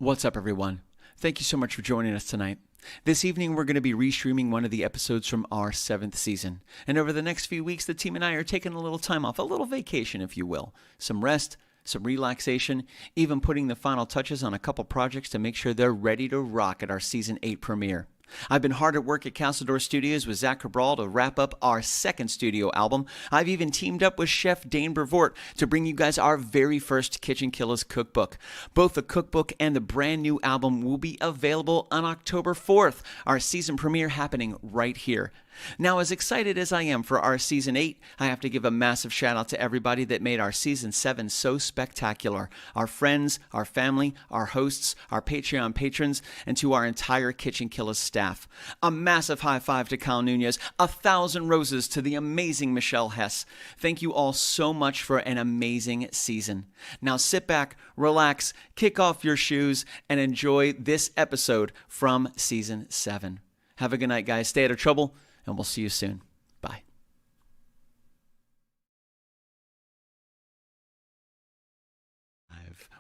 What's up, everyone? Thank you so much for joining us tonight. This evening, we're going to be restreaming one of the episodes from our 7th season. And over the next few weeks, the team and I are taking a little time off, a little vacation, if you will. Some rest, some relaxation, even putting the final touches on a couple projects to make sure they're ready to rock at our Season 8 premiere. I've been hard at work at Castledor Studios with Zach Cabral to wrap up our 2nd studio album. I've even teamed up with Chef Dane Brevoort to bring you guys our very first KitchenKillaz cookbook. Both the cookbook and the brand new album will be available on October 4th, our season premiere happening right here. Now, as excited as I am for our Season 8, I have to give a massive shout out to everybody that made our Season 7 so spectacular. Our friends, our family, our hosts, our Patreon patrons, and to our entire KitchenKillaz staff. A massive high five to Kyle Nunez, 1,000 roses to the amazing Michelle Hess. Thank you all so much for an amazing season. Now sit back, relax, kick off your shoes, and enjoy this episode from Season 7. Have a good night, guys. Stay out of trouble. And we'll see you soon. Bye.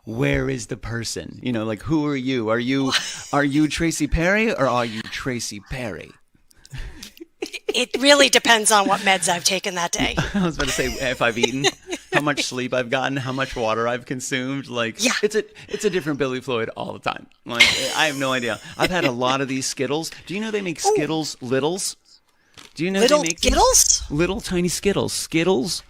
Where is the person? You know, like, who are you? Are you Tracy Perry or are you Tracy Perry? It really depends on what meds I've taken that day. I was about to say if I've eaten, how much sleep I've gotten, how much water I've consumed. Like, yeah. It's a different Billy Floyd all the time. Like, I have no idea. I've had a lot of these Skittles. Do you know they make Skittles Littles? Do you know little they make Skittles? Little tiny Skittles. Skittles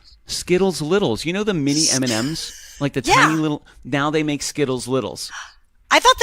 Littles. You know the mini M&Ms? Like the tiny little, now they make Skittles Littles. I thought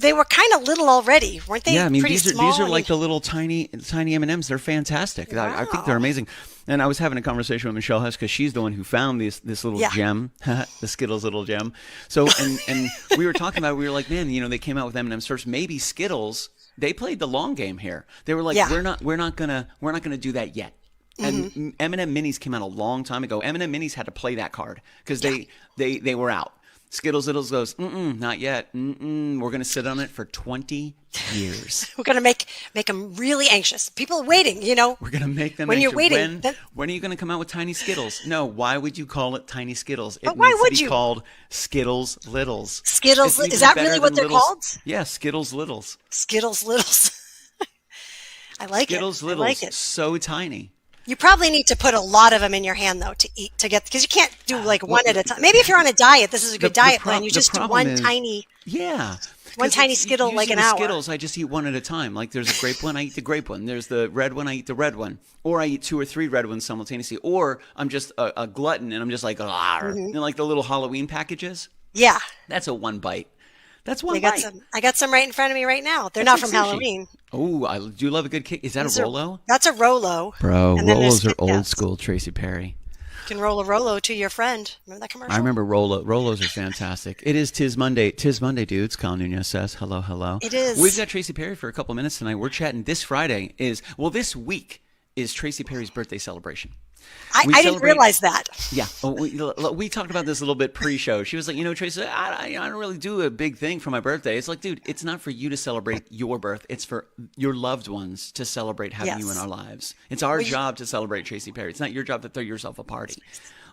they were kind of little already, weren't they? Yeah, I mean, pretty these small? are like the little tiny M&Ms. They're fantastic. Wow. I think they're amazing. And I was having a conversation with Michelle Hess because she's the one who found this little gem, the Skittles little gem. So, and we were talking about it, we were like, man, you know, they came out with M&Ms first. Maybe Skittles, they played the long game here. They were like, we're not gonna do that yet. And M&M Minis came out a long time ago. M&M Minis had to play that card because they were out. Skittles Littles goes, not yet. We're going to sit on it for 20 years. We're going to make them really anxious. People are waiting, you know. We're going to make them when anxious. You're waiting. When are you going to come out with Tiny Skittles? No, why would you call it Tiny Skittles? It why needs would to be you? called Skittles Littles. Skittles, is that really what they're called? Yeah, Skittles Littles. Skittles Littles. I like Skittles it. Littles, I like it. so tiny. You probably need to put a lot of them in your hand, though, to eat, because you can't do like one at a time. Maybe if you're on a diet, this is a good diet plan. You just do one tiny Skittle like an hour. Skittles, I just eat one at a time. Like there's a grape one, I eat the grape one. There's the red one, I eat the red one. Or I eat 2 or 3 red ones simultaneously. Or I'm just a glutton and I'm just like, you know, like the little Halloween packages. Yeah. That's a one bite. That's one bite. I got some right in front of me right now. They're not from Halloween. Oh, I do love a good cake. Is that a Rolo? That's a Rolo. Bro, Rolos are old school, Tracy Perry. You can roll a Rolo to your friend. Remember that commercial? I remember Rolos are fantastic. It is Tis Monday. Tis Monday, dudes. Kyle Nunez says, hello, hello. It is. We've got Tracy Perry for a couple minutes tonight. We're chatting. This week is Tracy Perry's birthday celebration. I didn't realize that. Yeah. We talked about this a little bit pre-show. She was like, you know, Tracy, I don't really do a big thing for my birthday. It's like, dude, it's not for you to celebrate your birth. It's for your loved ones to celebrate having you in our lives. It's our job to celebrate Tracy Perry. It's not your job to throw yourself a party.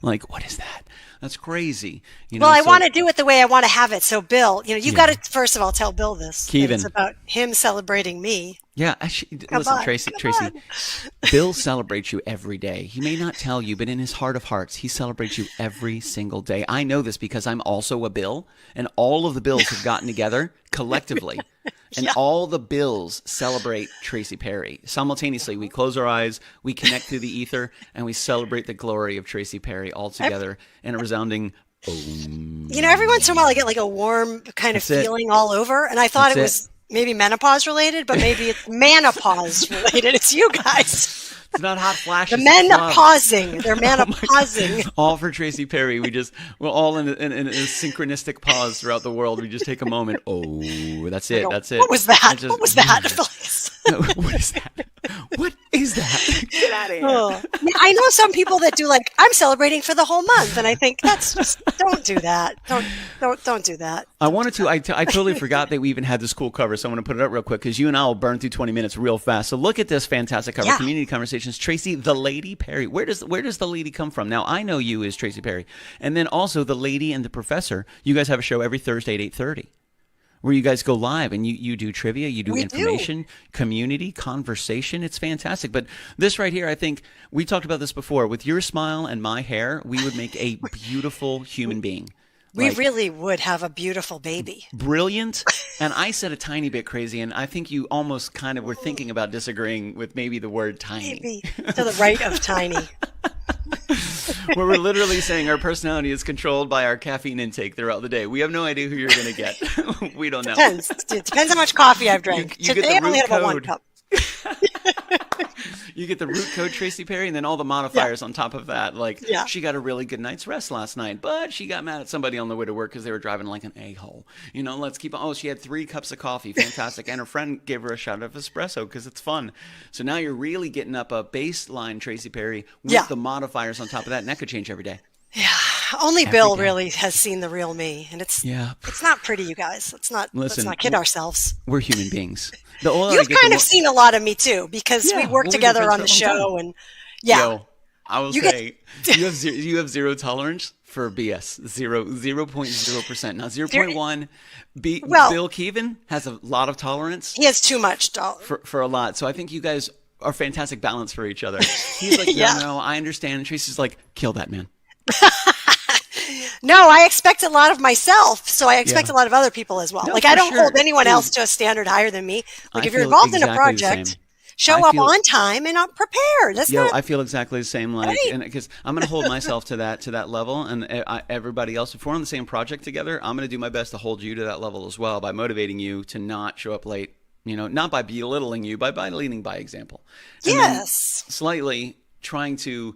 Like, what is that? That's crazy. You know, I want to do it the way I want to have it. So, Bill, you know, you've got to, first of all, tell Bill this. Kevin. It's about him celebrating me. Yeah. Listen, Tracy, Bill celebrates you every day. He may not tell you, but in his heart of hearts, he celebrates you every single day. I know this because I'm also a Bill, and all of the Bills have gotten together collectively. And all the Bills celebrate Tracy Perry. Simultaneously, we close our eyes, we connect through the ether, and we celebrate the glory of Tracy Perry all together in a resounding Om. You know, every once in a while I get like a warm kind of feeling all over, and I thought it was maybe menopause related, but maybe it's menopause related. It's you guys. It's not hot flashes. The men are pausing. They're menopausing. All for Tracy Perry. We're all in a synchronistic pause throughout the world. We just take a moment. Oh, that's it. That's it. What was that? What was that? What is that? What is that? Get out of here. Oh. I know some people that do like, I'm celebrating for the whole month. And I think that's just, don't do that. Don't do that. I wanted to, I totally forgot that we even had this cool cover. So I'm going to put it up real quick because you and I will burn through 20 minutes real fast. So look at this fantastic cover. Community Conversations. Tracy, the Lady Perry. Where does the lady come from? Now, I know you as Tracy Perry. And then also the Lady and the Professor. You guys have a show every Thursday at 8:30. where you guys go live and you do trivia, you do We information, community, conversation. It's fantastic. But this right here, I think we talked about this before. With your smile and my hair, we would make a beautiful human being. We really would have a beautiful baby. Brilliant. And I said a tiny bit crazy, and I think you almost kind of were thinking about disagreeing with maybe the word tiny. Maybe to the right of tiny. Where we're literally saying our personality is controlled by our caffeine intake throughout the day. We have no idea who you're going to get. We don't know. It depends how much coffee I've drank. Today I've only had about 1 cup. You get the root code Tracy Perry, and then all the modifiers on top of that. She got a really good night's rest last night, but she got mad at somebody on the way to work because they were driving like an a-hole. Let's keep on. Oh, she had 3 cups of coffee. Fantastic. And her friend gave her a shot of espresso because it's fun. So now you're really getting up a baseline Tracy Perry with the modifiers on top of that, and that could change every day. Yeah, only Bill really has seen the real me, and it's not pretty, you guys. Let's not kid ourselves. We're human beings. You've kind of seen a lot of me too, because we work together on the show, and Yo, I will say you have zero tolerance for BS. 0.0%. Not 0.1. Bill Keevan has a lot of tolerance. He has too much for a lot. So I think you guys are fantastic balance for each other. He's like, no, I understand. And Tracy's like, kill that man. No, I expect a lot of myself, so I expect a lot of other people as well. No, I don't hold anyone else to a standard higher than me. If you're involved in a project, show up on time and I'm prepared. I feel exactly the same. And because I'm going to hold myself to that level, and everybody else. If we're on the same project together, I'm going to do my best to hold you to that level as well by motivating you to not show up late. Not by belittling you, by leading by example. And yes. Slightly trying to,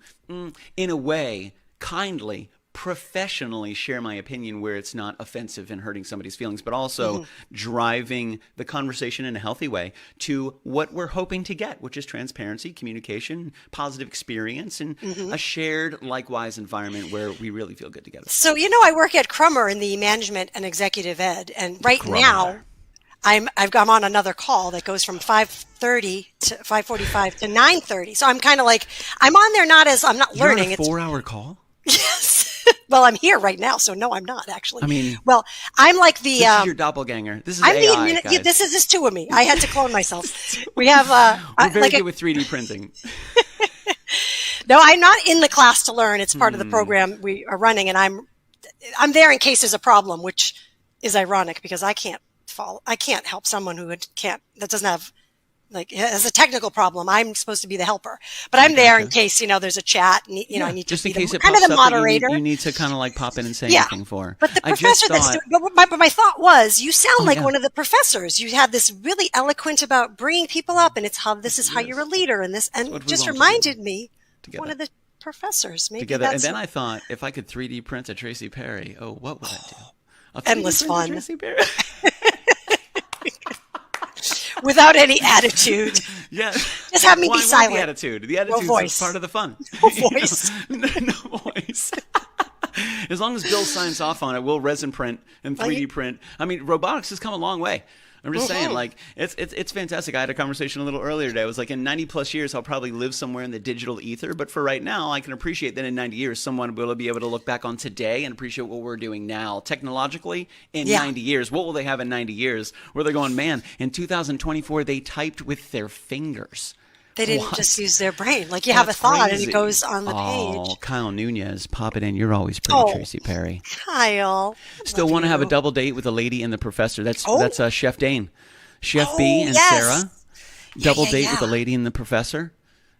in a way, kindly, professionally share my opinion where it's not offensive and hurting somebody's feelings, but also driving the conversation in a healthy way to what we're hoping to get, which is transparency, communication, positive experience, and a shared, likewise environment where we really feel good together. So, I work at Crummer in the management and executive ed, and now I'm on another call that goes from 5:30 to 5:45 to 9:30. So I'm kind of like, I'm on there I'm not learning. You're on a 4-hour call? Yes. Well, I'm here right now, so no, I'm not actually. I'm like the. This is your doppelganger. This is AI, guys. This is 2 of me. I had to clone myself. We have. We're very good with 3D printing. No, I'm not in the class to learn. It's part of the program we are running, and I'm there in case there's a problem, which is ironic because I can't help someone who that doesn't have. Has a technical problem. I'm supposed to be the helper, but I'm there in case, there's a chat and, I need just to in case it kind pops of the moderator. You need to kind of pop in and say anything for. But the professor but my thought was, you sound like one of the professors. You had this really eloquent about bringing people up, and this is how you're a leader, and just reminded me of one of the professors. Maybe together. And then I thought, if I could 3D print a Tracy Perry, what would I do? Endless fun. Tracy Perry. Without any attitude. Yeah. Just have me be silent. The attitude. The attitude is part of the fun. No voice. No voice. As long as Bill signs off on it, we'll resin print and 3D print. Robotics has come a long way. I'm just saying, it's fantastic. I had a conversation a little earlier today. I was like, in 90 plus years, I'll probably live somewhere in the digital ether. But for right now, I can appreciate that in 90 years, someone will be able to look back on today and appreciate what we're doing now. Technologically, in 90 years, what will they have in 90 years? Where they're going, man, in 2024, they typed with their fingers. They didn't just use their brain. You have a thought and it goes on the page. Oh, Kyle Nunez, pop it in. You're always pretty, Tracy Perry. Kyle. Still want to have a double date with a lady and the professor. That's Chef Dane. Chef B and Sarah. Double date with a lady and the professor.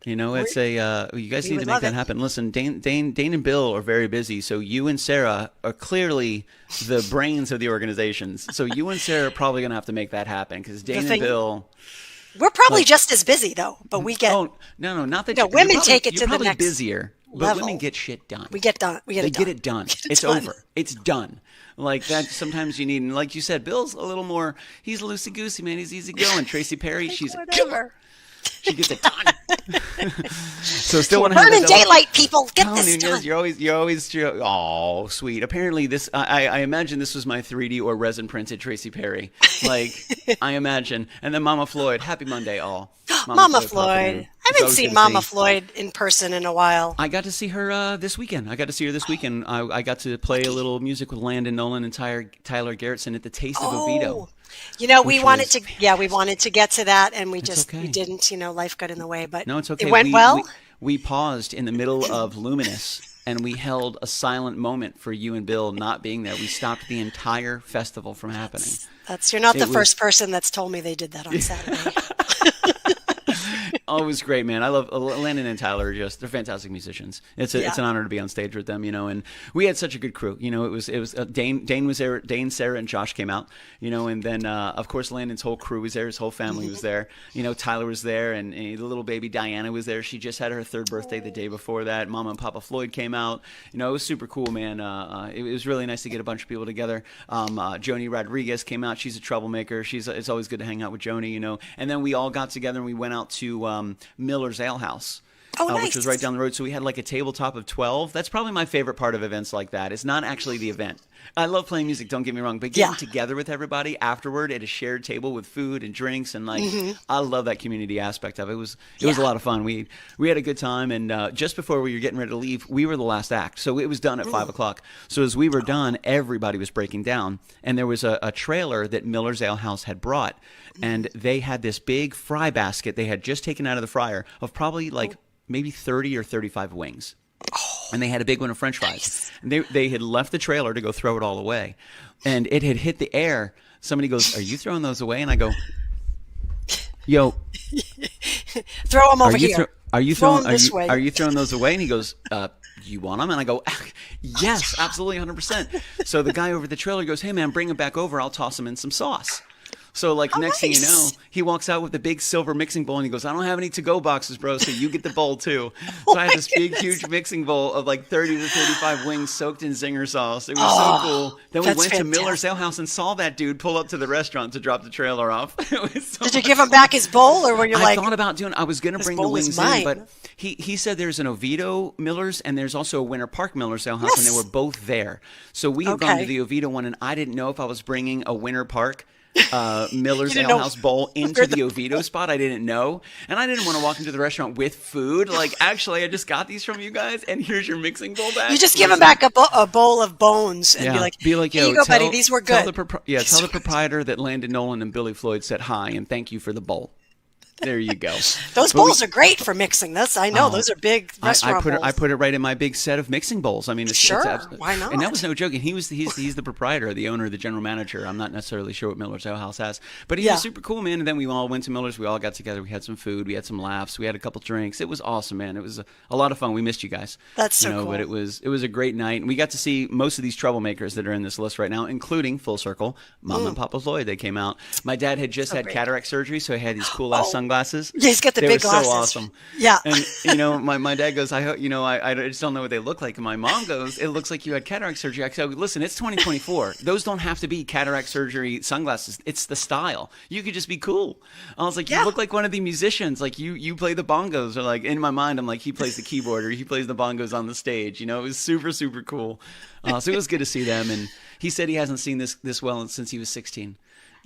It's you guys need to make that happen. Listen, Dane and Bill are very busy, so you and Sarah are clearly the brains of the organizations. So you and Sarah are probably going to have to make that happen because Dane and Bill... We're probably just as busy though, but we get. Oh no, not that. No, women take it to the next. Busier, level. But women get shit done. We get done. They get it done. It's over. It's done. That. Sometimes you need, and like you said, Bill's a little more. He's loosey goosey, man. He's easy going. Tracy Perry, she's a killer. She gets it done. So still want to have burning daylight, people. Get this done. You're always. Oh, sweet. Apparently, this. I imagine this was my 3D or resin printed Tracy Perry. I imagine. And then Mama Floyd. Happy Monday, all. Mama Floyd. I haven't seen Mama Floyd in person in a while. I got to see her this weekend. I got to play a little music with Landon Nolan and Tyler Garrettson at the Taste of Oviedo. You know, we wanted to get to that, and we didn't. You know, life got in the way, but no, it's okay. It went well. We paused in the middle of Luminous, and we held a silent moment for you and Bill not being there. We stopped the entire festival from happening. You're not the first person that's told me they did that on Saturday. Oh, it was great, man. I love Landon and Tyler. They're fantastic musicians. It's an honor to be on stage with them, you know. And we had such a good crew, you know. It was Dane was there. Dane, Sarah, and Josh came out, you know. And then of course Landon's whole crew was there. His whole family was there. You know, Tyler was there, and the little baby Diana was there. She just had her 3rd birthday the day before that. Mama and Papa Floyd came out. You know, it was super cool, man. It was really nice to get a bunch of people together. Joni Rodriguez came out. She's a troublemaker. It's always good to hang out with Joni, you know. And then we all got together and we went out to Miller's Ale House, nice. Which was right down the road. So we had like a tabletop of 12. That's probably my favorite part of events like that. It's not actually the event. I love playing music, don't get me wrong, but getting together with everybody afterward at a shared table with food and drinks and I love that community aspect of it. It was a lot of fun. We had a good time, and just before we were getting ready to leave, we were the last act. So it was done at 5 o'clock. So as we were done, everybody was breaking down, and there was a trailer that Miller's Ale House had brought, and they had this big fry basket they had just taken out of the fryer of probably maybe 30 or 35 wings. And they had a big one of French fries. Nice. And they had left the trailer to go throw it all away. And it had hit the air. Somebody goes, "Are you throwing those away?" And I go, "Yo, throw them over here. Are you throwing those away?" And he goes, "You want them?" And I go, "Yes, absolutely, 100%." So the guy over the trailer goes, "Hey man, bring them back over. I'll toss them in some sauce." So next thing you know, he walks out with the big silver mixing bowl and he goes, "I don't have any to-go boxes, bro, so you get the bowl too." So I had this big, huge mixing bowl of 30 to 35 wings soaked in zinger sauce. It was so cool. Then we went to Miller's Ale House and saw that dude pull up to the restaurant to drop the trailer off. Did you give him back his bowl, or were you I thought about I was going to bring the wings in, but he said there's an Oviedo Miller's and there's also a Winter Park Miller's Ale House, and they were both there. So we had gone to the Oviedo one, and I didn't know if I was bringing a Winter Park Miller's Ale House bowl into the Oviedo spot. I didn't know, and I didn't want to walk into the restaurant with food. Actually, I just got these from you guys, and here's your mixing bowl back. You just give him back a bowl of bones and be like, "Here you go, buddy. These were good." Tell the proprietor that Landon Nolan and Billy Floyd said hi and thank you for the bowl. There you go. Those bowls are great for mixing. I know those are big restaurant bowls. I put it right in my big set of mixing bowls. I mean, why not? And that was no joke. And he's the proprietor, the owner, the general manager. I'm not necessarily sure what Miller's Ale House has, but he was super cool, man. And then we all went to Miller's. We all got together. We had some food. We had some laughs. We had a couple drinks. It was awesome, man. It was a lot of fun. We missed you guys. That's so cool. But it was a great night. And we got to see most of these troublemakers that are in this list right now, including full circle, Mama and Papa Floyd. They came out. My dad had just had cataract surgery, so he had these cool ass sunglasses. Yeah, he's got the big glasses. So awesome. Yeah. And my dad goes, I just don't know what they look like. And my mom goes, "It looks like you had cataract surgery." I said, "Listen, it's 2024. Those don't have to be cataract surgery sunglasses. It's the style. You could just be cool." I was like, "You look like one of the musicians. You play the bongos." Or in my mind, I'm like, he plays the keyboard or he plays the bongos on the stage. It was super, super cool. So it was good to see them. And he said he hasn't seen this well since he was 16.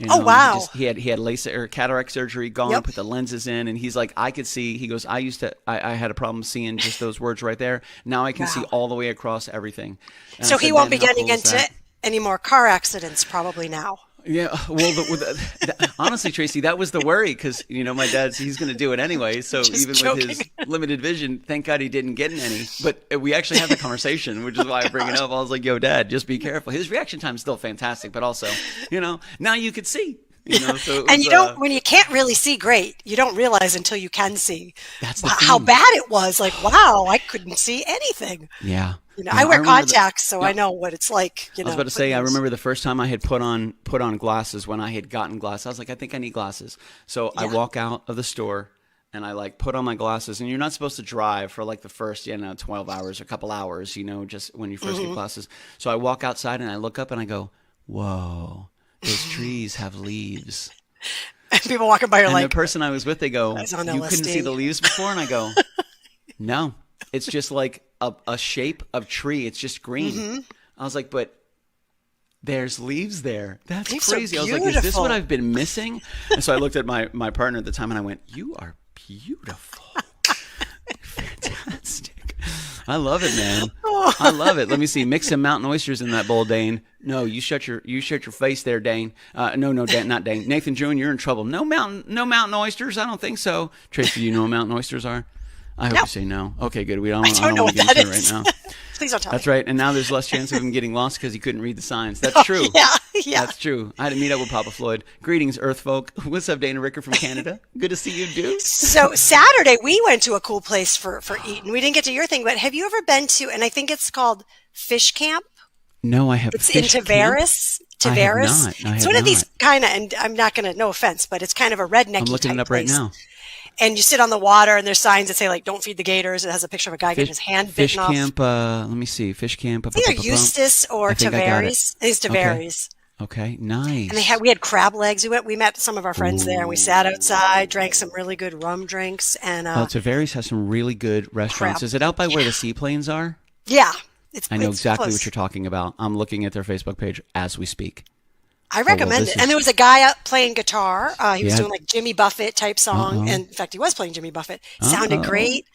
Wow! He had LASIK or cataract surgery, gone, put the lenses in, and he's like, I could see. He goes, I had a problem seeing just those words right there. Now I can see all the way across everything. And so he won't be getting into any more car accidents probably now. Yeah, well, honestly, Tracy, that was the worry because my he's going to do it anyway. So even with his limited vision, thank God he didn't get in any. But we actually had the conversation, which is why I bring it up. I was like, "Yo, Dad, just be careful." His reaction time is still fantastic, but also, now you could see. So and you don't when you can't really see great, you don't realize until you can see. That's how bad it was. Wow, I couldn't see anything. Yeah. I wear contacts, so I know what it's like. I was about to say, I remember the first time I had put on glasses when I had gotten glasses. I was like, I think I need glasses. So I walk out of the store and I put on my glasses. And you're not supposed to drive for the first 12 hours, a couple hours, just when you first get glasses. So I walk outside and I look up and I go, "Whoa, those trees have leaves." And people walking by are and the person I was with, they go, "You LSD. Couldn't see the leaves before?" And I go, "No, it's just like a shape of tree. It's just green." I was like, "But there's leaves there. That's crazy." I was like, "Is this what I've been missing?" And so I looked at my partner at the time and I went, "You are beautiful." fantastic. I love it, man. I love it. Let me see. Mix some mountain oysters in that bowl, Dane. No, you shut your face there, Dane. No, Dan, not Dane. Nathan June, you're in trouble. No mountain oysters. I don't think so. Tracy, do you know what mountain oysters are? I hope you say no. Okay, good. I don't want to get into it right now. Please don't tell That's me. right. And now there's less chance of him getting lost because he couldn't read the signs. That's true. Yeah. That's true. I had to meet up with Papa Floyd. Greetings, Earth folk. What's up, Dana Ricker from Canada? Good to see you, dude. So Saturday we went to a cool place for eating. We didn't get to your thing, but have you ever been to? And I think it's called Fish Camp. No, I have. It's in Tavares. I have not. It's one of these kind of, and I'm not going to, no offense, but it's kind of a rednecky I'm looking it up right now. And you sit on the water, and there's signs that say, like, don't feed the gators. It has a picture of a guy getting his hand bitten off. Fish Camp, let me see. Fish Camp. Either Eustis or Tavares. I think it's Tavares. Okay, nice. And we had crab legs. We met some of our friends there, and we sat outside, drank some really good rum drinks. And Tavares has some really good restaurants. Is it out by where the seaplanes are? Yeah. I know exactly close. what you're talking about. I'm looking at their Facebook page as we speak. I recommend it. And there was a guy out playing guitar. He was doing like Jimmy Buffett type song. And in fact, he was playing Jimmy Buffett. Sounded great.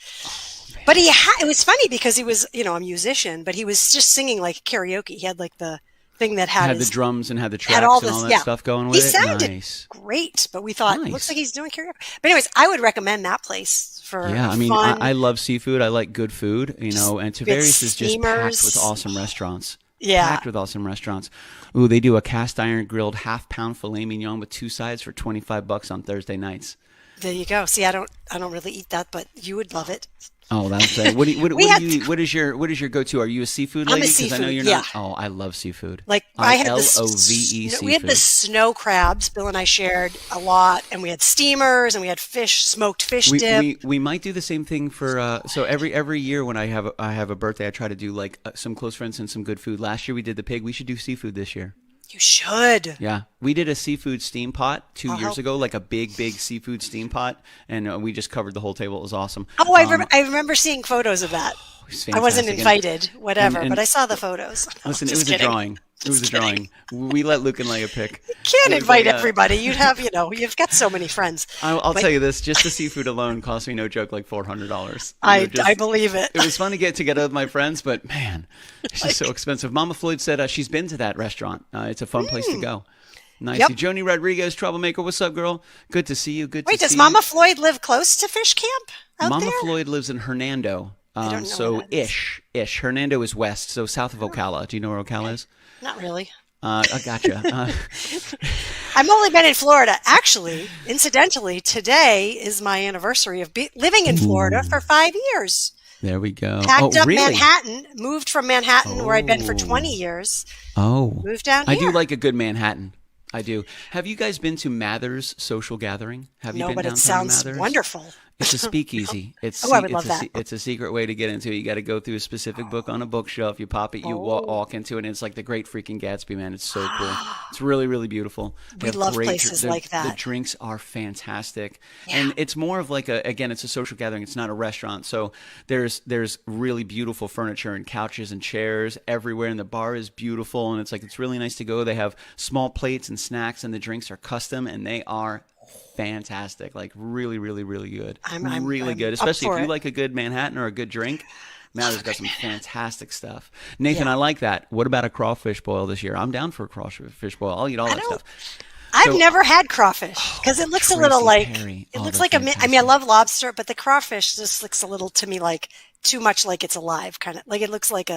But it was funny because he was, a musician, but he was just singing like karaoke. He had like the thing that had the drums and had the tracks and all that stuff going with he it. He sounded great, but we thought, it looks like he's doing karaoke. But anyways, I would recommend that place for fun. I love seafood. I like good food, and Tavares is just packed with awesome restaurants. Yeah. Packed with awesome restaurants. Ooh, they do a cast iron grilled half-pound filet mignon with 2 sides for $25 on Thursday nights. There you go. See, I don't really eat that, but you would love it. Oh, that's right. What do you eat? What is your go-to? Are you a seafood lady? I'm a seafood. I know you're not. Oh, I love seafood. Like I had LOVE seafood. We had the snow crabs. Bill and I shared a lot, and we had steamers, and we had smoked fish dip. We might do the same thing for. So every year when I have a birthday, I try to do like some close friends and some good food. Last year we did the pig. We should do seafood this year. You should. Yeah. We did a seafood steam pot 2 years ago, like a big seafood steam pot, and we just covered the whole table. It was awesome. Oh, I remember seeing photos of that. I wasn't invited, but I saw the photos. Listen, it was a drawing. It was a drawing. We let Luke and Leia pick. You can't invite everybody. You'd have, you've got so many friends. I'll tell you this, just the seafood alone cost me, no joke, like $400. I believe it. It was fun to get together with my friends, but man, it's just so expensive. Mama Floyd said she's been to that restaurant. It's a fun place to go. Nice. Yep. Joni Rodriguez, Troublemaker, what's up, girl? Good to see you. Wait, does Mama Floyd live close to Fish Camp out Mama there? Floyd lives in Hernando. I don't know so ish. Hernando is west, so south of Ocala. Do you know where Ocala is? Not really. I gotcha. I've only been in Florida. Actually, incidentally, today is my anniversary of living in Florida for 5 years. There we go. Packed up really? Manhattan, moved from Manhattan where I'd been for 20 years. Moved down here. I do like a good Manhattan. I do. Have you guys been to Mather's Social Gathering? Have you been but downtown it sounds Mather's? Wonderful. It's a speakeasy. I would love that. It's a secret way to get into it. You got to go through a specific book on a bookshelf. You pop it, you walk into it, and it's like the Great Freaking Gatsby, man. It's so cool. It's really, really beautiful. We love places like that. The drinks are fantastic. Yeah. And it's more of like it's a social gathering. It's not a restaurant. So there's really beautiful furniture and couches and chairs everywhere, and the bar is beautiful, and it's really nice to go. They have small plates and snacks, and the drinks are custom, and they are fantastic, like really, really, really good. I'm really good, especially if you like a good Manhattan or a good drink. Mather's got some fantastic stuff. Nathan, I like that. What about a crawfish boil this year? I'm down for a crawfish boil. I'll eat all that stuff. I've never had crawfish because it looks a little like it looks like I love lobster, but the crawfish just looks a little to me like too much like it's alive, kind of like it looks like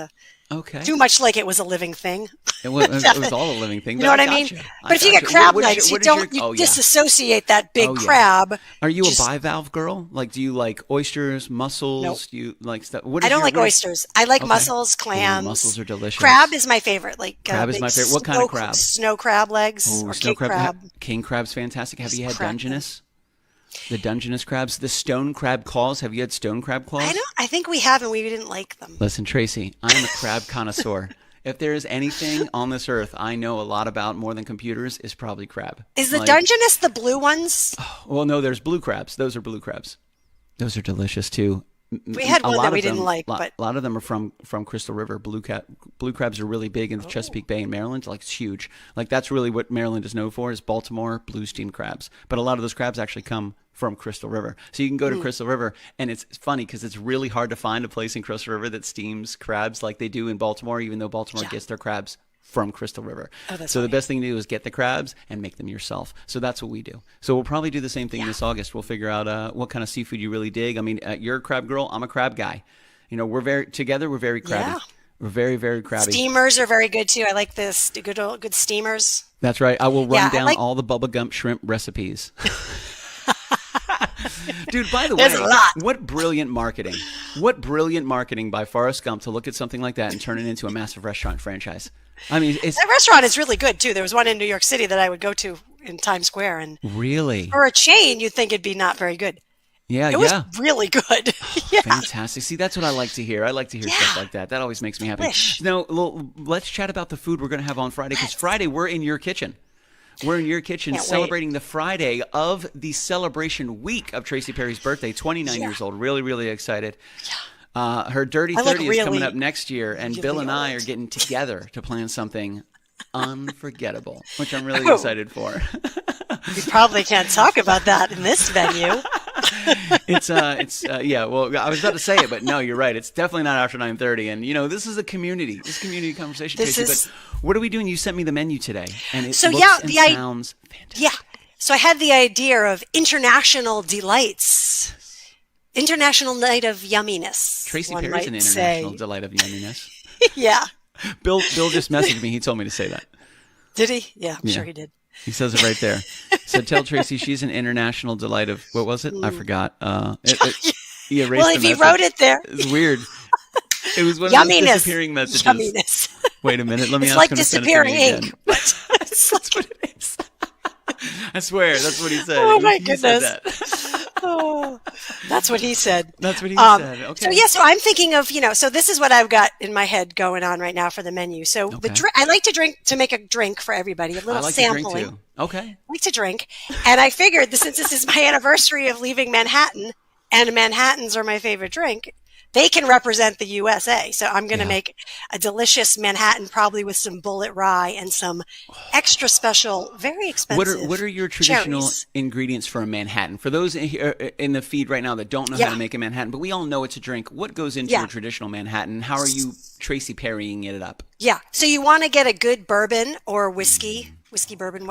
too much like it was a living thing. It was all a living thing. You know what I mean? But if you get crab legs, you disassociate that big crab. Are you a bivalve girl? Like, do you like oysters, mussels? Nope. Do you like stuff? I don't like oysters. I like mussels, clams. Mussels are delicious. Crab is my favorite. Like crab is my favorite. What kind of crab? Snow crab legs or king crab. King crab's fantastic. Have you had Dungeness? The Dungeness crabs, the stone crab claws. Have you had stone crab claws? I think we have, and we didn't like them. Listen, Tracy, I am a crab connoisseur. If there is anything on this earth I know a lot about more than computers, is probably crab. Is the Dungeness the blue ones? Well, no, there's blue crabs. Those are blue crabs. Those are delicious too. We had one that we didn't like, but a lot of them are from Crystal River. Blue crabs are really big in the Chesapeake Bay in Maryland. Like, it's huge. Like, that's really what Maryland is known for, is Baltimore blue steamed crabs. But a lot of those crabs actually come from Crystal River. So you can go to Crystal River, and it's funny because it's really hard to find a place in Crystal River that steams crabs like they do in Baltimore, even though Baltimore gets their crabs from Crystal River. Oh, that's so funny. the best thing to do is get the crabs and make them yourself. So that's what we do. So we'll probably do the same thing this August. We'll figure out what kind of seafood you really dig. I mean, you're a crab girl. I'm a crab guy. You know, we're very crabby. Yeah. We're very, very crabby. Steamers are very good too. I like this good steamers. That's right. I will run down like all the Bubba Gump shrimp recipes. Dude, by the There's way, a lot. what brilliant marketing. What brilliant marketing by Forrest Gump to look at something like that and turn it into a massive restaurant franchise. I mean, it's That restaurant is really good too. There was one in New York City that I would go to in Times Square, and really, for a chain, you'd think it'd be not very good. yeah, It was really good. Yeah. fantastic. See, that's what I like to hear. I like to hear stuff like that. That always makes me happy. Delish. Now, let's chat about the food we're going to have on Friday, because Friday we're in your kitchen. We're in your kitchen Can't wait. celebrating the Friday of the celebration week of Tracy Perry's birthday, 29 years old. Really, really excited. Her Dirty I look 30 is coming really, up next year, and really Bill and I old. are getting together to plan something unforgettable, which I'm really excited for. We probably can't talk about that in this venue. Yeah, well, I was about to say it, but no, you're right. It's definitely not after 9:30. And, you know, this is a community. This is a community conversation, This Tracy. is- But what are we doing? You sent me the menu today, and it So, looks yeah, and the I- sounds fantastic. Yeah. So I had the idea of international delights. International Night of Yumminess. Tracy one Perry's might an international say. delight of yumminess. Yeah. Bill just messaged me. He told me to say that. Did he? Yeah, I'm Yeah. sure he did. He says it right there. So tell Tracy she's an international delight of, what was it? I forgot. He erased Well, the if he message. wrote it there. It's weird. It was one of those Yumminess. disappearing messages. Yumminess. Wait a minute. Let me It's ask like him to send it to me disappearing again. ink. But it's like, That's what it is. I swear, that's what he said. Oh, my He said goodness. that. oh, that's what he said. That's what he said. Okay. So yeah, so I'm thinking of, so this is what I've got in my head going on right now for the menu. So Okay. I like to make a drink for everybody, a little I like sampling. to drink too. Okay. I like to drink. And I figured that since this is my anniversary of leaving Manhattan, and Manhattans are my favorite drink, they can represent the USA. So I'm going to make a delicious Manhattan, probably with some bullet rye and some extra special, very expensive What are your traditional cherries. ingredients for a Manhattan? For those in the feed right now that don't know how to make a Manhattan, but we all know it's a drink. What goes into a traditional Manhattan? How are you Tracy Perrying it up? Yeah. So you want to get a good bourbon or whiskey bourbon.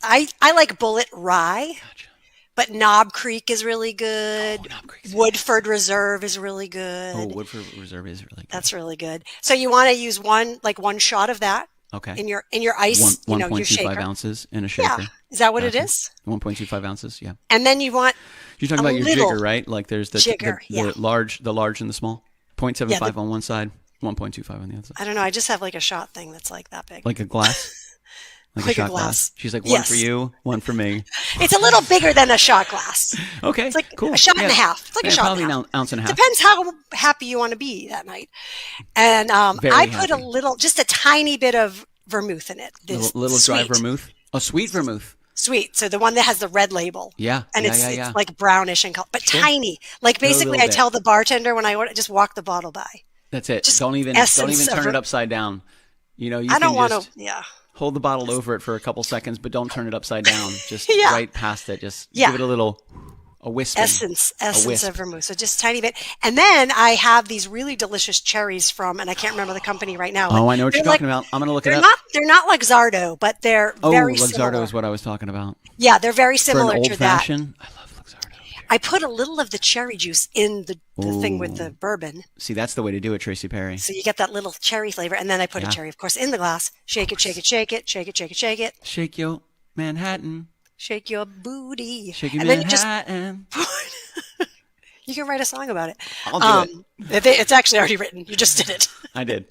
I like bullet rye. Gotcha. But Knob Creek is really good. Oh, Knob Creek is Woodford Reserve is really good. Oh, Woodford Reserve is really good. That's really good. So you want to use one shot of that. Okay. In your ice, your 1.25 shaker. ounces in a shaker. Yeah. Is that what Gotcha. it is? 1.25 ounces. Yeah. And then you want You're talking a about your little jigger, right? Like there's the jigger, the large and the small. 0.75 on one side, 1.25 on the other side. I don't know. I just have like a shot thing that's like that big. Like a glass. Like a shot glass. She's like, one for you, one for me. It's a little bigger than a shot glass. Okay, It's like cool. a shot and a half. It's like a shot probably and a half. an ounce and a half. Depends how happy you want to be that night. And Very I put happy. just a tiny bit of vermouth in it. Little dry Sweet. vermouth. Oh, sweet vermouth. Sweet. So the one that has the red label. Yeah. And yeah, it's, yeah. it's like brownish in color, but tiny. Like basically little I bit. tell the bartender when I order, just walk the bottle by. That's it. just Don't even essence turn of it upside down. You know, you I can don't want just to, yeah. hold the bottle over it for a couple seconds, but don't turn it upside down. Just Yeah. right past it. Just Yeah. give it a wisp. Essence wisp. of vermouth. So just a tiny bit. And then I have these really delicious cherries from, and I can't remember the company right now. Oh, I know what They're you're talking about. I'm going to look it up. They're not Luxardo, but they're Oh, very Luxardo similar. is what I was talking about. Yeah, they're very For an similar old to that. fashioned, I love Luxardo. I put a little of the cherry juice in the thing with the bourbon. See, that's the way to do it, Tracy Perry. So you get that little cherry flavor. And then I put a cherry, of course, in the glass. Shake it, shake it, shake it, shake it, shake it, shake it. Shake your Manhattan. Shake your booty. Shake your and then you just Manhattan. you can write a song about it. I'll do it. It's actually already written. You just did it. I did.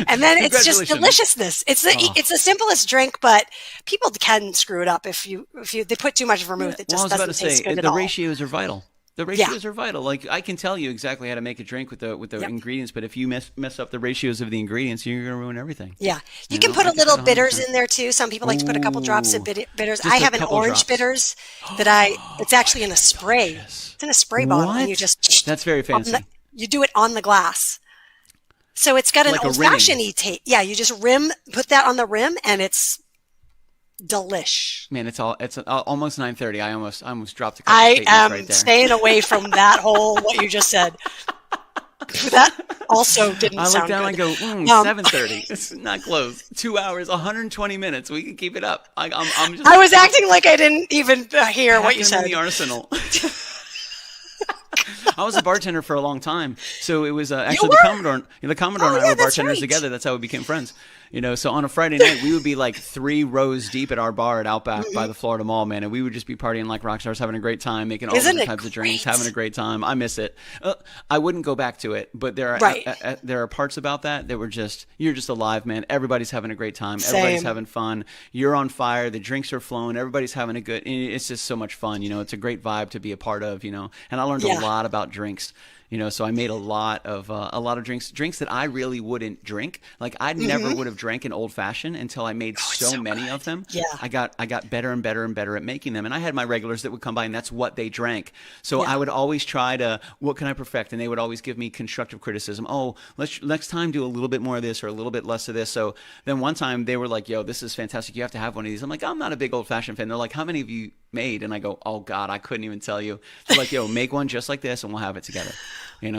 And then it's just Congratulations. deliciousness. It's the simplest drink, but people can screw it up if they put too much vermouth. It Well, I just was about doesn't to taste say good at the all. ratios are vital. The ratios are vital. Like I can tell you exactly how to make a drink with the ingredients, but if you mess up the ratios of the ingredients, you're going to ruin everything. Yeah, you You can know, put I a get little that bitters 100%. in there too. Some people like to put a couple drops of bitters. Just I a have an couple orange drops. bitters that it's actually in a spray. It's in a spray bottle, and you What? just That's very fancy. you do it on the glass. So it's got an Like a old-fashioned taste. Yeah, you just put that on the rim, and it's Delish. Man, it's almost 9:30. I almost dropped a couple I statements am right there. staying away from that whole what you just said. That also didn't I look sound down good. and go, 7:30. It's not close. 2 hours, 120 minutes. We can keep it up. I'm just. I was acting like I didn't even hear what you packing 'em said. in the arsenal. I was a bartender for a long time, so it was actually the Commodore. The Commodore and I were that's bartenders right. together. That's how we became friends. So on a Friday night, we would be like 3 rows deep at our bar at Outback by the Florida Mall, man, and we would just be partying like rock stars, having a great time, making all different types of drinks, having a great time. I miss it. I wouldn't go back to it, but there are parts about that were just, you're just alive, man. Everybody's having a great time. Same. Everybody's having fun. You're on fire. The drinks are flowing. Everybody's having a good. It's just so much fun. It's a great vibe to be a part of. And I learned a lot about drinks. So I made a lot of drinks that I really wouldn't drink. Like I never would have drank an old fashioned until I made so many of them. Yeah. I got better and better and better at making them. And I had my regulars that would come by and that's what they drank. So I would always try to, what can I perfect? And they would always give me constructive criticism. Oh, let's next time do a little bit more of this or a little bit less of this. So then one time they were like, yo, this is fantastic. You have to have one of these. I'm like, I'm not a big old fashioned fan. They're like, how many of you made? And I go, oh God, I couldn't even tell you. They're like, yo, make one just like this and we'll have it together.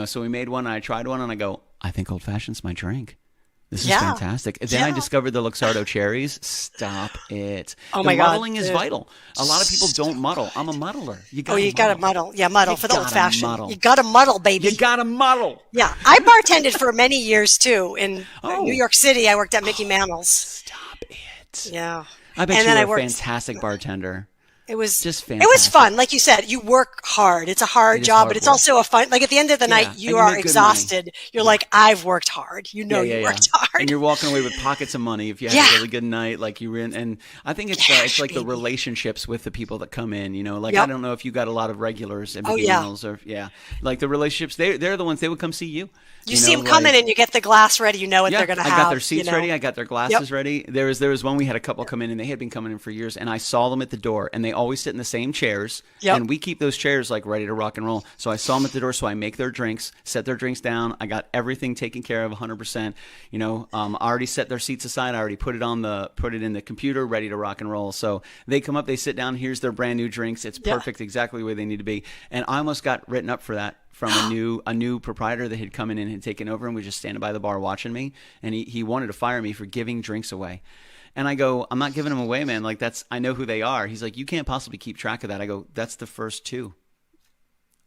So we made one and I tried one and I go, I think old fashioned's my drink. This is fantastic. And then I discovered the Luxardo cherries. Stop it. Oh my God. Muddling is vital. A lot of people don't muddle. I'm a muddler. You got to muddle. Yeah, muddle for the old fashioned. Muddle. You got to muddle, baby. You got to muddle. Yeah. I bartended for many years too. In New York City, I worked at Mickey Mantle's. Stop it. Yeah. I bet you were a fantastic bartender. It was just fantastic. It was fun. Like you said, you work hard. It's a hard job, but it's also a fun, like at the end of the night, you are exhausted. You're like, I've worked hard. You worked hard. And you're walking away with pockets of money if you had a really good night. Like you were in, and I think it's like the relationships with the people that come in, like, I don't know if you got a lot of regulars at McDonald's or like the relationships, they're the ones, they would come see you. You see them coming and you get the glass ready. You know what they're going to have. I got their seats ready. I got their glasses ready. There was one we had a couple come in and they had been coming in for years and I saw them at the door and they always sit in the same chairs and we keep those chairs like ready to rock and roll. So I saw them at the door. So I make their drinks, set their drinks down. I got everything taken care of 100%. I already set their seats aside. I already put it in the computer, ready to rock and roll. So they come up, they sit down. Here's their brand new drinks. It's perfect, exactly where they need to be. And I almost got written up for that. From a new proprietor that had come in and had taken over and was just standing by the bar watching me. And he wanted to fire me for giving drinks away. And I go, I'm not giving them away, man. Like I know who they are. He's like, you can't possibly keep track of that. I go, that's the first 2.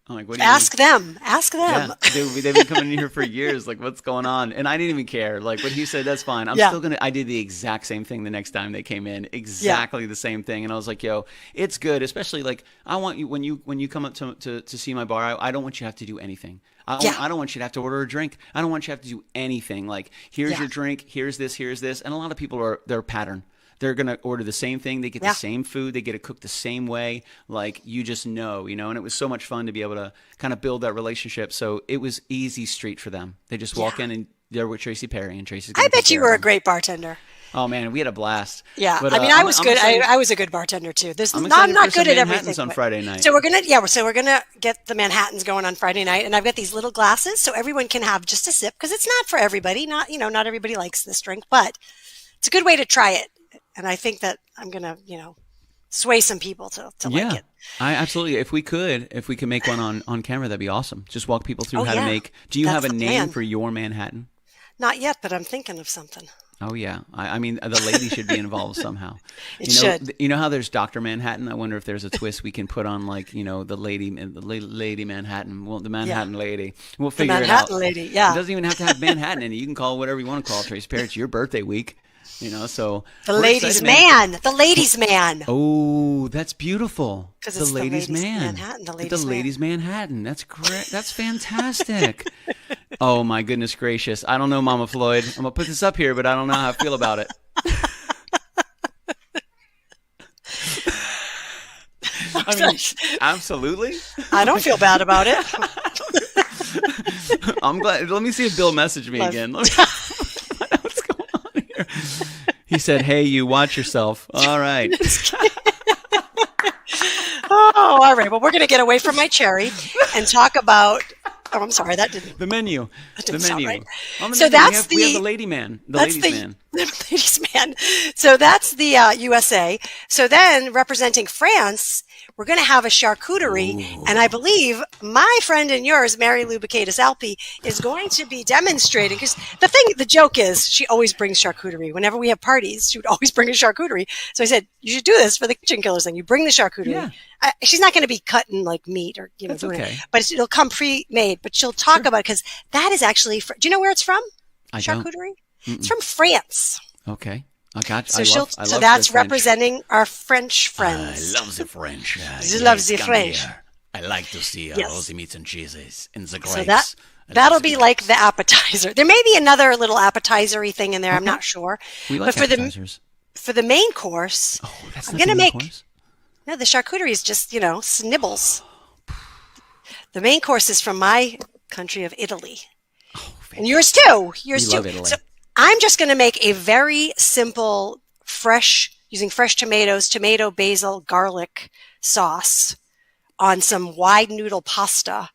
I'm like, what do you mean? Ask them. Yeah, they've been coming in here for years. Like, what's going on? And I didn't even care. Like, what he said, that's fine. I'm still I did the exact same thing the next time they came in. Exactly the same thing. And I was like, yo, it's good. Especially like, I want you, when you come up to see my bar, I don't want you to have to do anything. I don't want you to have to order a drink. I don't want you to have to do anything. Like, here's your drink. Here's this. And a lot of people they're pattern. They're going to order the same thing. They get the same food. They get it cooked the same way. Like, you just know, and it was so much fun to be able to kind of build that relationship. So it was easy street for them. They just walk in and they're with Tracy Perry and Tracy's I bet you were a great bartender. Oh man, we had a blast. Yeah, but, I was good. I was a good bartender too. I'm not good at everything. On Friday night. So we're gonna get the Manhattans going on Friday night, and I've got these little glasses so everyone can have just a sip because it's not for everybody. Not everybody likes this drink, but it's a good way to try it. And I think that I'm gonna sway some people to like it. I absolutely. If we could make one on camera, that'd be awesome. Just walk people through how to make. Do you have a name for your Manhattan? Not yet, but I'm thinking of something. Oh yeah, I mean the lady should be involved somehow. It should. You know how there's Dr. Manhattan? I wonder if there's a twist we can put on, like the lady Manhattan. Well, the Manhattan lady. We'll figure it out. Manhattan lady. Yeah. It doesn't even have to have Manhattan in it. You can call it whatever you want to call it, Tracy Perry. It's your birthday week. So the ladies' man. The ladies' man. Oh, that's beautiful. Because it's the ladies' Manhattan. The ladies' Manhattan. That's great. That's fantastic. Oh my goodness gracious! I don't know, Mama Floyd. I'm gonna put this up here, but I don't know how I feel about it. I mean, absolutely. I don't feel bad about it. I'm glad. Let me see if Bill messaged me again. What's going on here? He said, "Hey, you watch yourself." All right. Oh, all right. Well, we're going to get away from my cherry and talk about. Oh, I'm sorry, that didn't. The menu. That didn't sound right. So that's we have the lady man. The ladies man. ladies' man. So that's the USA. So then representing France, we're going to have a charcuterie. Ooh. And I believe my friend and yours, Mary Lou Bacadis Alpi, is going to be demonstrating. Because the joke is she always brings charcuterie. Whenever we have parties, she would always bring a charcuterie. So I said, you should do this for the Kitchen Killaz thing. You bring the charcuterie. Yeah. She's not going to be cutting like meat or, That's doing okay. it. But it'll come pre-made. But she'll talk about it because that is actually, do you know where it's from? I don't. Charcuterie? It's from France. Okay. I got So I love so the that's French. representing our French friends. I love the French. She loves the come French. here. I like to see Yes. all the meats and cheeses and the grapes. So I love that'll the be grapes. like the appetizer. There may be another little appetizer-y thing in there. I'm not sure. We like but appetizers. for the main course, Oh, that's I'm not going to the main make course? no. The charcuterie is just snibbles. The main course is from my country of Italy, and yours too. Yours We too. love Italy. So I'm just going to make a very simple, using fresh tomatoes, tomato, basil, garlic sauce on some wide noodle pasta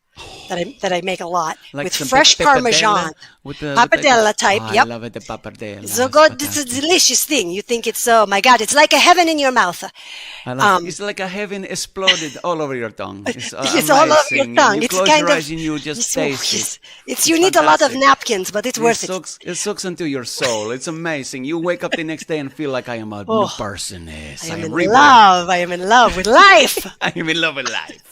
that I make a lot Like with some fresh pappardelle Parmesan. with the Pappardelle type, I yep. love it, the pappardelle. So It's good, it's a fantastic. delicious thing. You think it's, oh my God, it's like a heaven in your mouth. I like it's like a heaven exploded all over your tongue. It's, It's all over your amazing. tongue. And you It's close kind your of, eyes and you just it's, taste it. you need a lot of fantastic. napkins, but it's worth it. It sucks into your soul. It's amazing. You wake up the next day and feel like I am a new person. Yes, I am in reborn. love. I am in love with life. I am in love with life.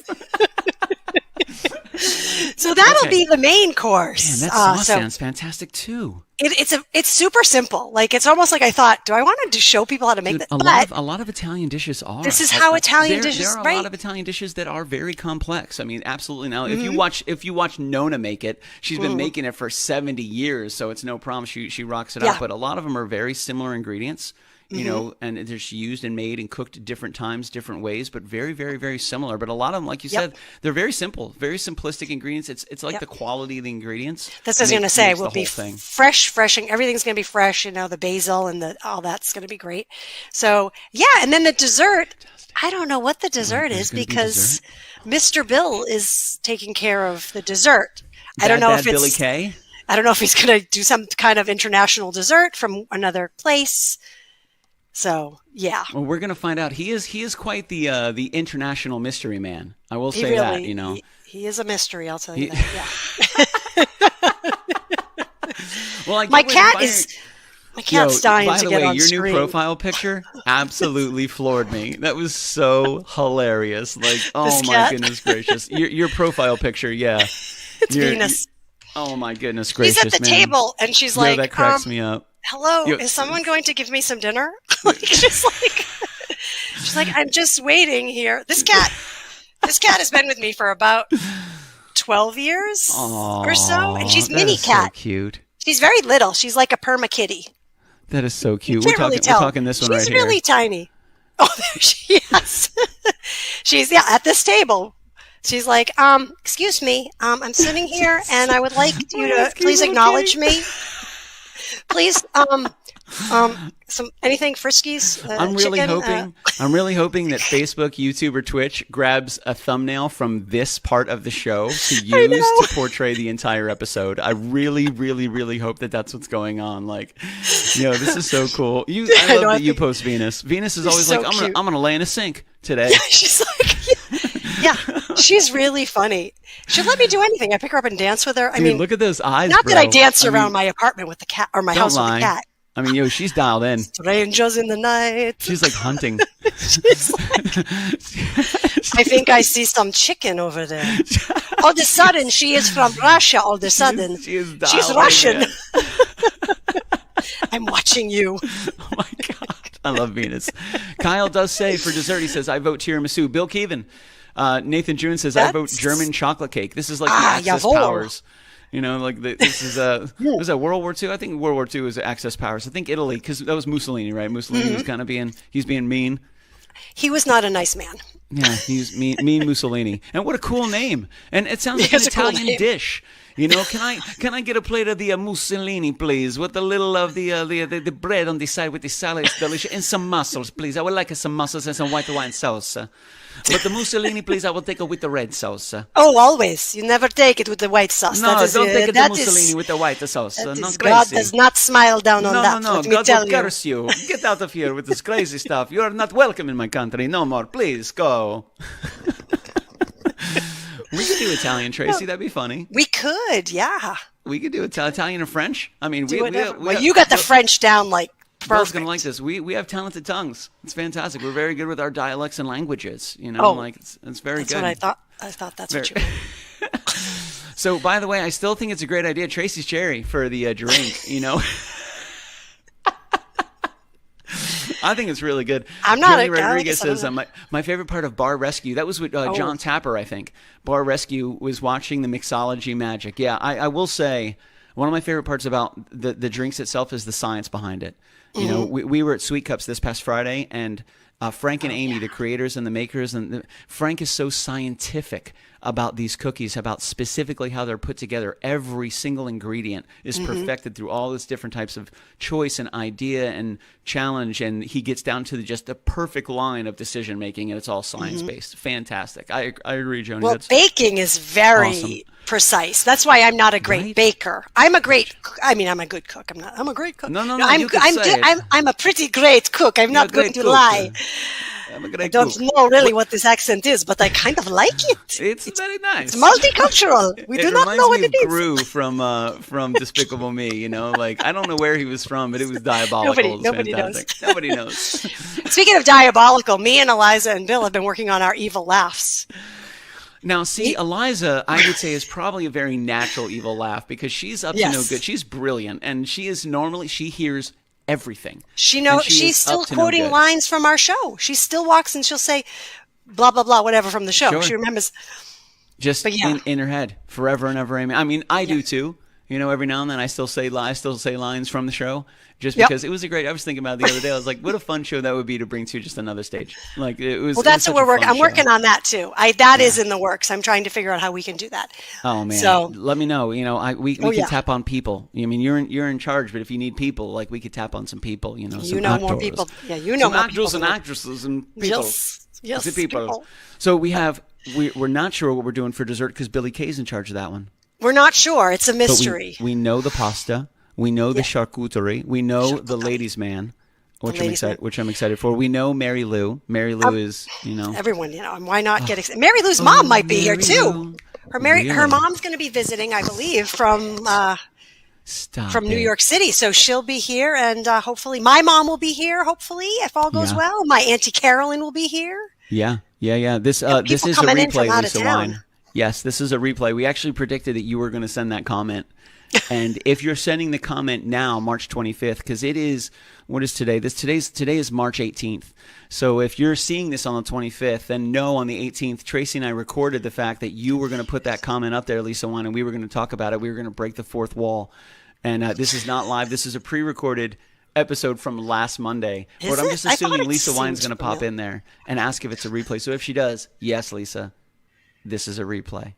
So that'll Okay. be the main course. Man, that sauce so sounds fantastic too. it's super simple. Like it's almost like I thought, do I want to show people how to make Dude, that? a But lot of Italian dishes are. This is how Italian dishes- There are a right. lot of Italian dishes that are very complex. I mean, absolutely. Now, Mm-hmm. if you watch Nona make it, she's been making it for 70 years, so it's no problem. She rocks it Yeah. out. But a lot of them are very similar ingredients. You Mm-hmm. know, and they're just used and made and cooked at different times, different ways, but very, very, very similar. But a lot of them, like you Yep. said, they're very simple, very simplistic ingredients. It's like Yep. the quality of the ingredients. that's what I was going to say. makes Will the be whole thing. fresh. Everything's going to be fresh. The basil and all that's going to be great. So yeah, and then the dessert. I don't know what the dessert there's is gonna be because Mr. Bill is taking care of the dessert. I don't know if Bad Billy it's. Kay. I don't know if he's going to do some kind of international dessert from another place. So yeah, Well, we're gonna find out. He is quite the international mystery man. I will he say really. that. He is a mystery. I'll tell you He- that. Yeah. Well, I My get where cat the is. My cat's dying by to the get way, on your screen. new profile picture absolutely floored me. That was so hilarious. Like, oh This my cat? goodness gracious. Your profile picture, yeah. It's You're- Venus. Oh my goodness gracious, She's at the man. table and she's Yo, like, that cracks me up. hello, Yo, is someone going to give me some dinner? She's like, I'm just waiting here. This cat has been with me for about 12 years or so, and she's Aw, that mini is cat. So cute. She's very little. She's like a perma kitty. That is so You cute. can't really tell. We're talking this one She's right really here. tiny. Oh, there she is. She's at this table. She's like, excuse me, I'm sitting here and I would like you to please acknowledge me. Please, anything Friskies? I'm really chicken, hoping. I'm really hoping that Facebook, YouTube, or Twitch grabs a thumbnail from this part of the show to use know. to portray the entire episode. I really, really, really hope that that's what's going on. Like, this is so cool. I I love know, I that you think- post Venus. Venus is You're always so like, cute. I'm gonna lay in a sink today. She's like, yeah, she's really funny. She'll let me do anything. I pick her up and dance with her. I Dude, mean, look at those eyes. not that I bro. dance mean, around my apartment with the cat or my don't house lie. with the cat. I mean, she's dialed in. Strangers in the night. She's like hunting. She's like, I think I see some chicken over there. All of a sudden, she is from Russia. All of a sudden, She is she's dialed in, Russian. man. I'm watching you. Oh my God. I love Venus. Kyle does say for dessert, he says, I vote tiramisu. Bill Keevan. Nathan June says, I vote That's- German chocolate cake. This is like the Ah, Axis jawohl. powers. This is was that World War II? I think World War II was Axis powers. I think Italy, because that was Mussolini, right? Mussolini was kind of being mean. He was not a nice man. Yeah, he's mean Mussolini. And what a cool name. And it sounds like an It's a cool Italian name. dish. You know, can I get a plate of the Mussolini, please, with a little of the bread on the side with the salad, it's delicious, and some mussels, please. I would like some mussels and some white wine sauce. But the Mussolini, please, I will take it with the red sauce. Oh, always. You never take it with the white sauce. No, That is, don't take it the that Mussolini is- with the white sauce. that Not is- God crazy. does not smile down on that. No, Let me God tell will you. curse you. Get out of here with this crazy stuff. You are not welcome in my country. No more. Please, go. We could do Italian, Tracy. That'd be funny. We could, yeah. We could do Italian and French. I mean, Well, you got the French down like Bill's perfect. gonna like this. We have talented tongues. It's fantastic. We're very good with our dialects and languages. You know, Oh, like it's very That's good. what I thought. I thought that's what you Very- meant. So, by the way, I still think it's a great idea, Tracy's cherry for the drink. You know, I think it's really good. I'm not Jeremy a- I like Rodriguez it, I don't says my favorite part of Bar Rescue. That was with John Tapper, I think. Bar Rescue was watching the mixology magic. Yeah, I will say one of my favorite parts about the drinks itself is the science behind it. You know, we were at Sweet Cups this past Friday, and Frank and Amy, the creators and the makers, and Frank is so scientific about these cookies, about specifically how they're put together. Every single ingredient is perfected through all this different types of choice and idea and challenge, and he gets down to just the perfect line of decision making, and it's all science based. Fantastic. I agree, Joni. Well, That's baking is very awesome. precise. That's why I'm not a great Right? baker. I'm a great. I mean, I'm a good cook. I'm a great cook. No, I'm you could say it. I'm a pretty great cook. I'm You're a not going great to cook. lie. I'm a I great don't cook. know really what this accent is, but I kind of like it. It's very nice. It's multicultural. We do not know what It it is. reminds me of Gru from Despicable Me. You know, like I don't know where he was from, but it was diabolical. Nobody It's knows. fantastic. Nobody knows. Speaking of diabolical, me and Eliza and Bill have been working on our evil laughs. Now, see, Eliza, I would say, is probably a very natural evil laugh because she's up to no Yes. good. She's brilliant, and she hears everything. She knows And she she's is still up to no quoting good. lines from our show. She still walks and she'll say blah blah blah whatever from the show. Sure. She remembers. Just But yeah. in her head, forever and ever. Amen. I mean, I do too. You know, every now and then I still say lines from the show, just Yep. because it was a great. I was thinking about it the other day. I was like, what a fun show that would be to bring to just another stage. Like it was. Well, it was that's such what a we're working. fun I'm working show. on that too. That is in the works. I'm trying to figure out how we can do that. Oh man, So- let me know. You know, we Oh, can yeah. tap on people. I mean, you're in charge, but if you need people, like we could tap on some people. You know, You some know actors. more people. Yeah, you know some more actors people and than- actresses and people. Yes, The people. So we're not sure what we're doing for dessert because Billy Kay's in charge of that one. We're not sure. It's a But mystery. we know the pasta. We know the charcuterie. We know the ladies' man, which I'm excited for. We know Mary Lou. Mary Lou is, you know. Everyone, and why not get excited? Mary Lou's mom might be here Mary too. Lou. Her Really? mom's going to be visiting, I believe, from Stop New it. York City. So she'll be here, and hopefully my mom will be here. Hopefully, if all goes Yeah. well, my Auntie Carolyn will be here. Yeah. This people is a coming in from replay, out of Lisa town. Wine. Yes, this is a replay. We actually predicted that you were going to send that comment. And if you're sending the comment now, March 25th, because it is, what is today? Today is March 18th. So if you're seeing this on the 25th, then know on the 18th, Tracy and I recorded the fact that you were going to put that comment up there, Lisa Wine, and we were going to talk about it. We were going to break the fourth wall. And this is not live. This is a pre-recorded episode from last Monday. Is But I'm it? just I thought assuming it Lisa Wine's seemed going to pop familiar. in there and ask if it's a replay. So if she does, yes, Lisa, this is a replay.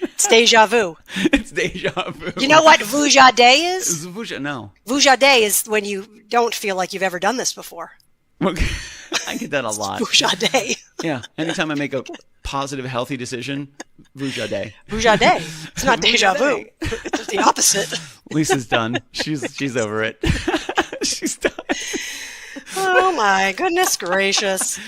It's deja vu. It's deja vu. You know what Vujade is? No. Vujade is when you don't feel like you've ever done this before. I get that a lot. Vujade. Yeah. Anytime I make a positive, healthy decision, Vujade. Vujade. It's not deja vu. It's the opposite. Lisa's done. She's over it. She's done. Oh my goodness gracious.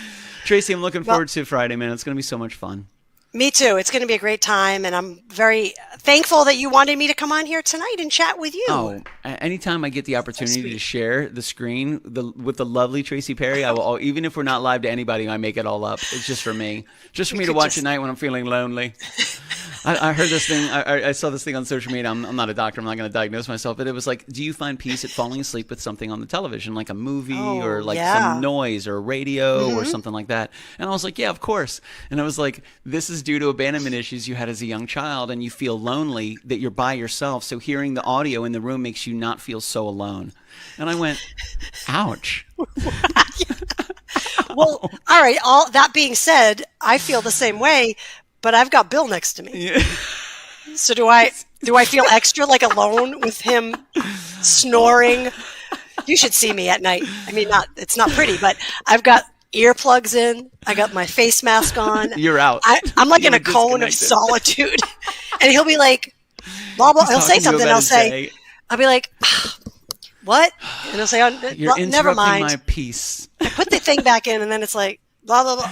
Tracy, I'm looking forward to Friday, man. It's going to be so much fun. Me too. It's going to be a great time, and I'm very thankful that you wanted me to come on here tonight and chat with you. Oh, anytime I get the opportunity to share the screen with the lovely Tracy Perry, I will. Even if we're not live to anybody, I make it all up. It's just for me, just for me to watch at night when I'm feeling lonely. I heard this thing. I saw this thing on social media. I'm not a doctor. I'm not going to diagnose myself, but it was like, do you find peace at falling asleep with something on the television, like a movie or like some noise or radio or something like that? And I was like, yeah, of course. And I was like, this is due to abandonment issues you had as a young child, and you feel lonely that you're by yourself. So hearing the audio in the room makes you not feel so alone. And I went, ouch. Well, all right. All that being said, I feel the same way, but I've got Bill next to me. Yeah. So do I feel extra like alone with him snoring? You should see me at night. I mean, it's not pretty, but I've got earplugs in. I got my face mask on. You're out. I'm like in a You're cone of solitude. And he'll be like, blah, blah. He'll say something. I'll be like, what? And he'll say, You're never mind. my peace. I put the thing back in, and then it's like, blah, blah, blah.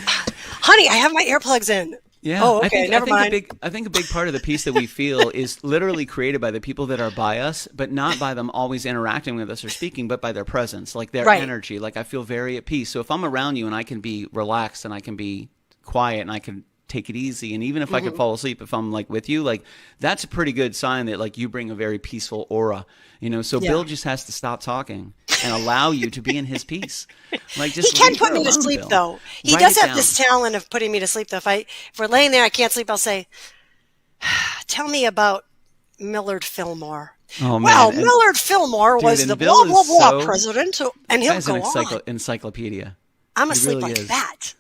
Honey, I have my earplugs in. Yeah. Oh, okay. Never mind. I think a big part of the peace that we feel is literally created by the people that are by us, but not by them always interacting with us or speaking, but by their presence, like their energy. Like I feel very at peace. So if I'm around you and I can be relaxed and I can be quiet and I can take it easy, and even if I could fall asleep, if I'm like with you, like that's a pretty good sign that like you bring a very peaceful aura, you know. So Bill just has to stop talking and allow you to be in his peace. Like just he can put me to sleep, Bill. Though he does have this talent of putting me to sleep. Though if we're laying there, I can't sleep, I'll say, "Tell me about Millard Fillmore." Oh, man. Well, Millard Fillmore was the blah blah blah president, and he'll go on. Encyclopedia. I'm asleep like that.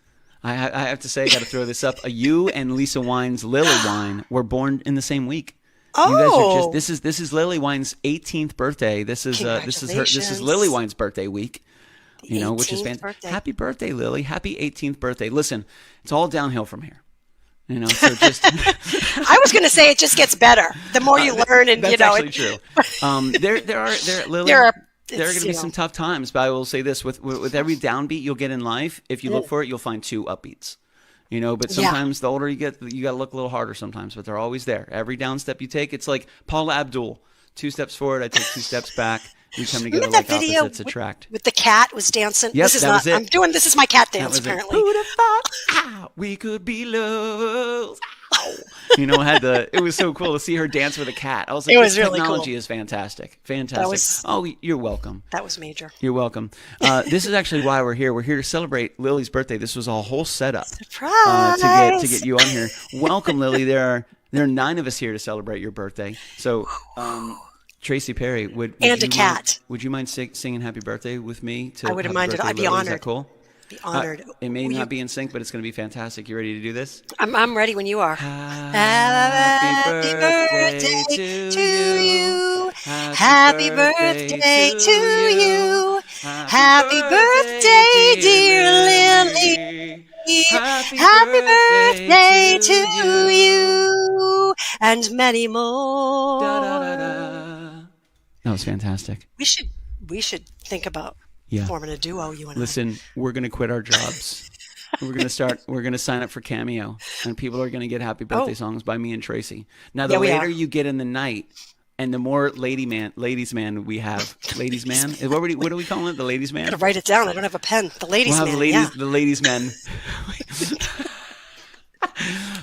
I have to say, I got to throw this up. You and Lisa Wine's Lily Wine were born in the same week. Oh, you guys are this is Lily Wine's 18th birthday. This is Lily Wine's birthday week. You know, which is fantastic. Happy birthday, Lily! Happy 18th birthday. Listen, it's all downhill from here. You know, so just. I was going to say it just gets better the more you learn, and that's you know. That's actually true. There are going to be some tough times, but I will say this: with every downbeat you'll get in life, if you look for it, you'll find 2 upbeats. You know, but sometimes the older you get, you got to look a little harder sometimes, but they're always there. Every down step you take, it's like Paula Abdul: 2 steps forward, I take 2 steps back. We come together like opposites attract. With the cat was dancing. Yep, this is my cat dance apparently. Who'd have thought we could be lovers? You know, it was so cool to see her dance with a cat. I was like, this technology is fantastic. Fantastic. You're welcome. That was major. You're welcome. This is actually why we're here. We're here to celebrate Lily's birthday. This was a whole setup. Surprise! To get you on here. Welcome, Lily. There are 9 of us here to celebrate your birthday. So, Tracy Perry, would you mind singing Happy Birthday with me? I wouldn't mind. I'd be honored. Is that cool? Be honored. It may not be in sync, but it's going to be fantastic. You ready to do this? I'm ready when you are. Happy birthday to you. Happy birthday to you. Happy birthday, dear Lily. Happy birthday to you, and many more. That was fantastic. We should think about forming a duo. You and Listen, we're going to quit our jobs. We're going to sign up for Cameo, and people are going to get happy birthday songs by me and Tracy. Now, the later you get in the night, and the more ladies man we have. Ladies man? What do we call it? The ladies man? I gotta write it down. I don't have a pen. The ladies man. The ladies men.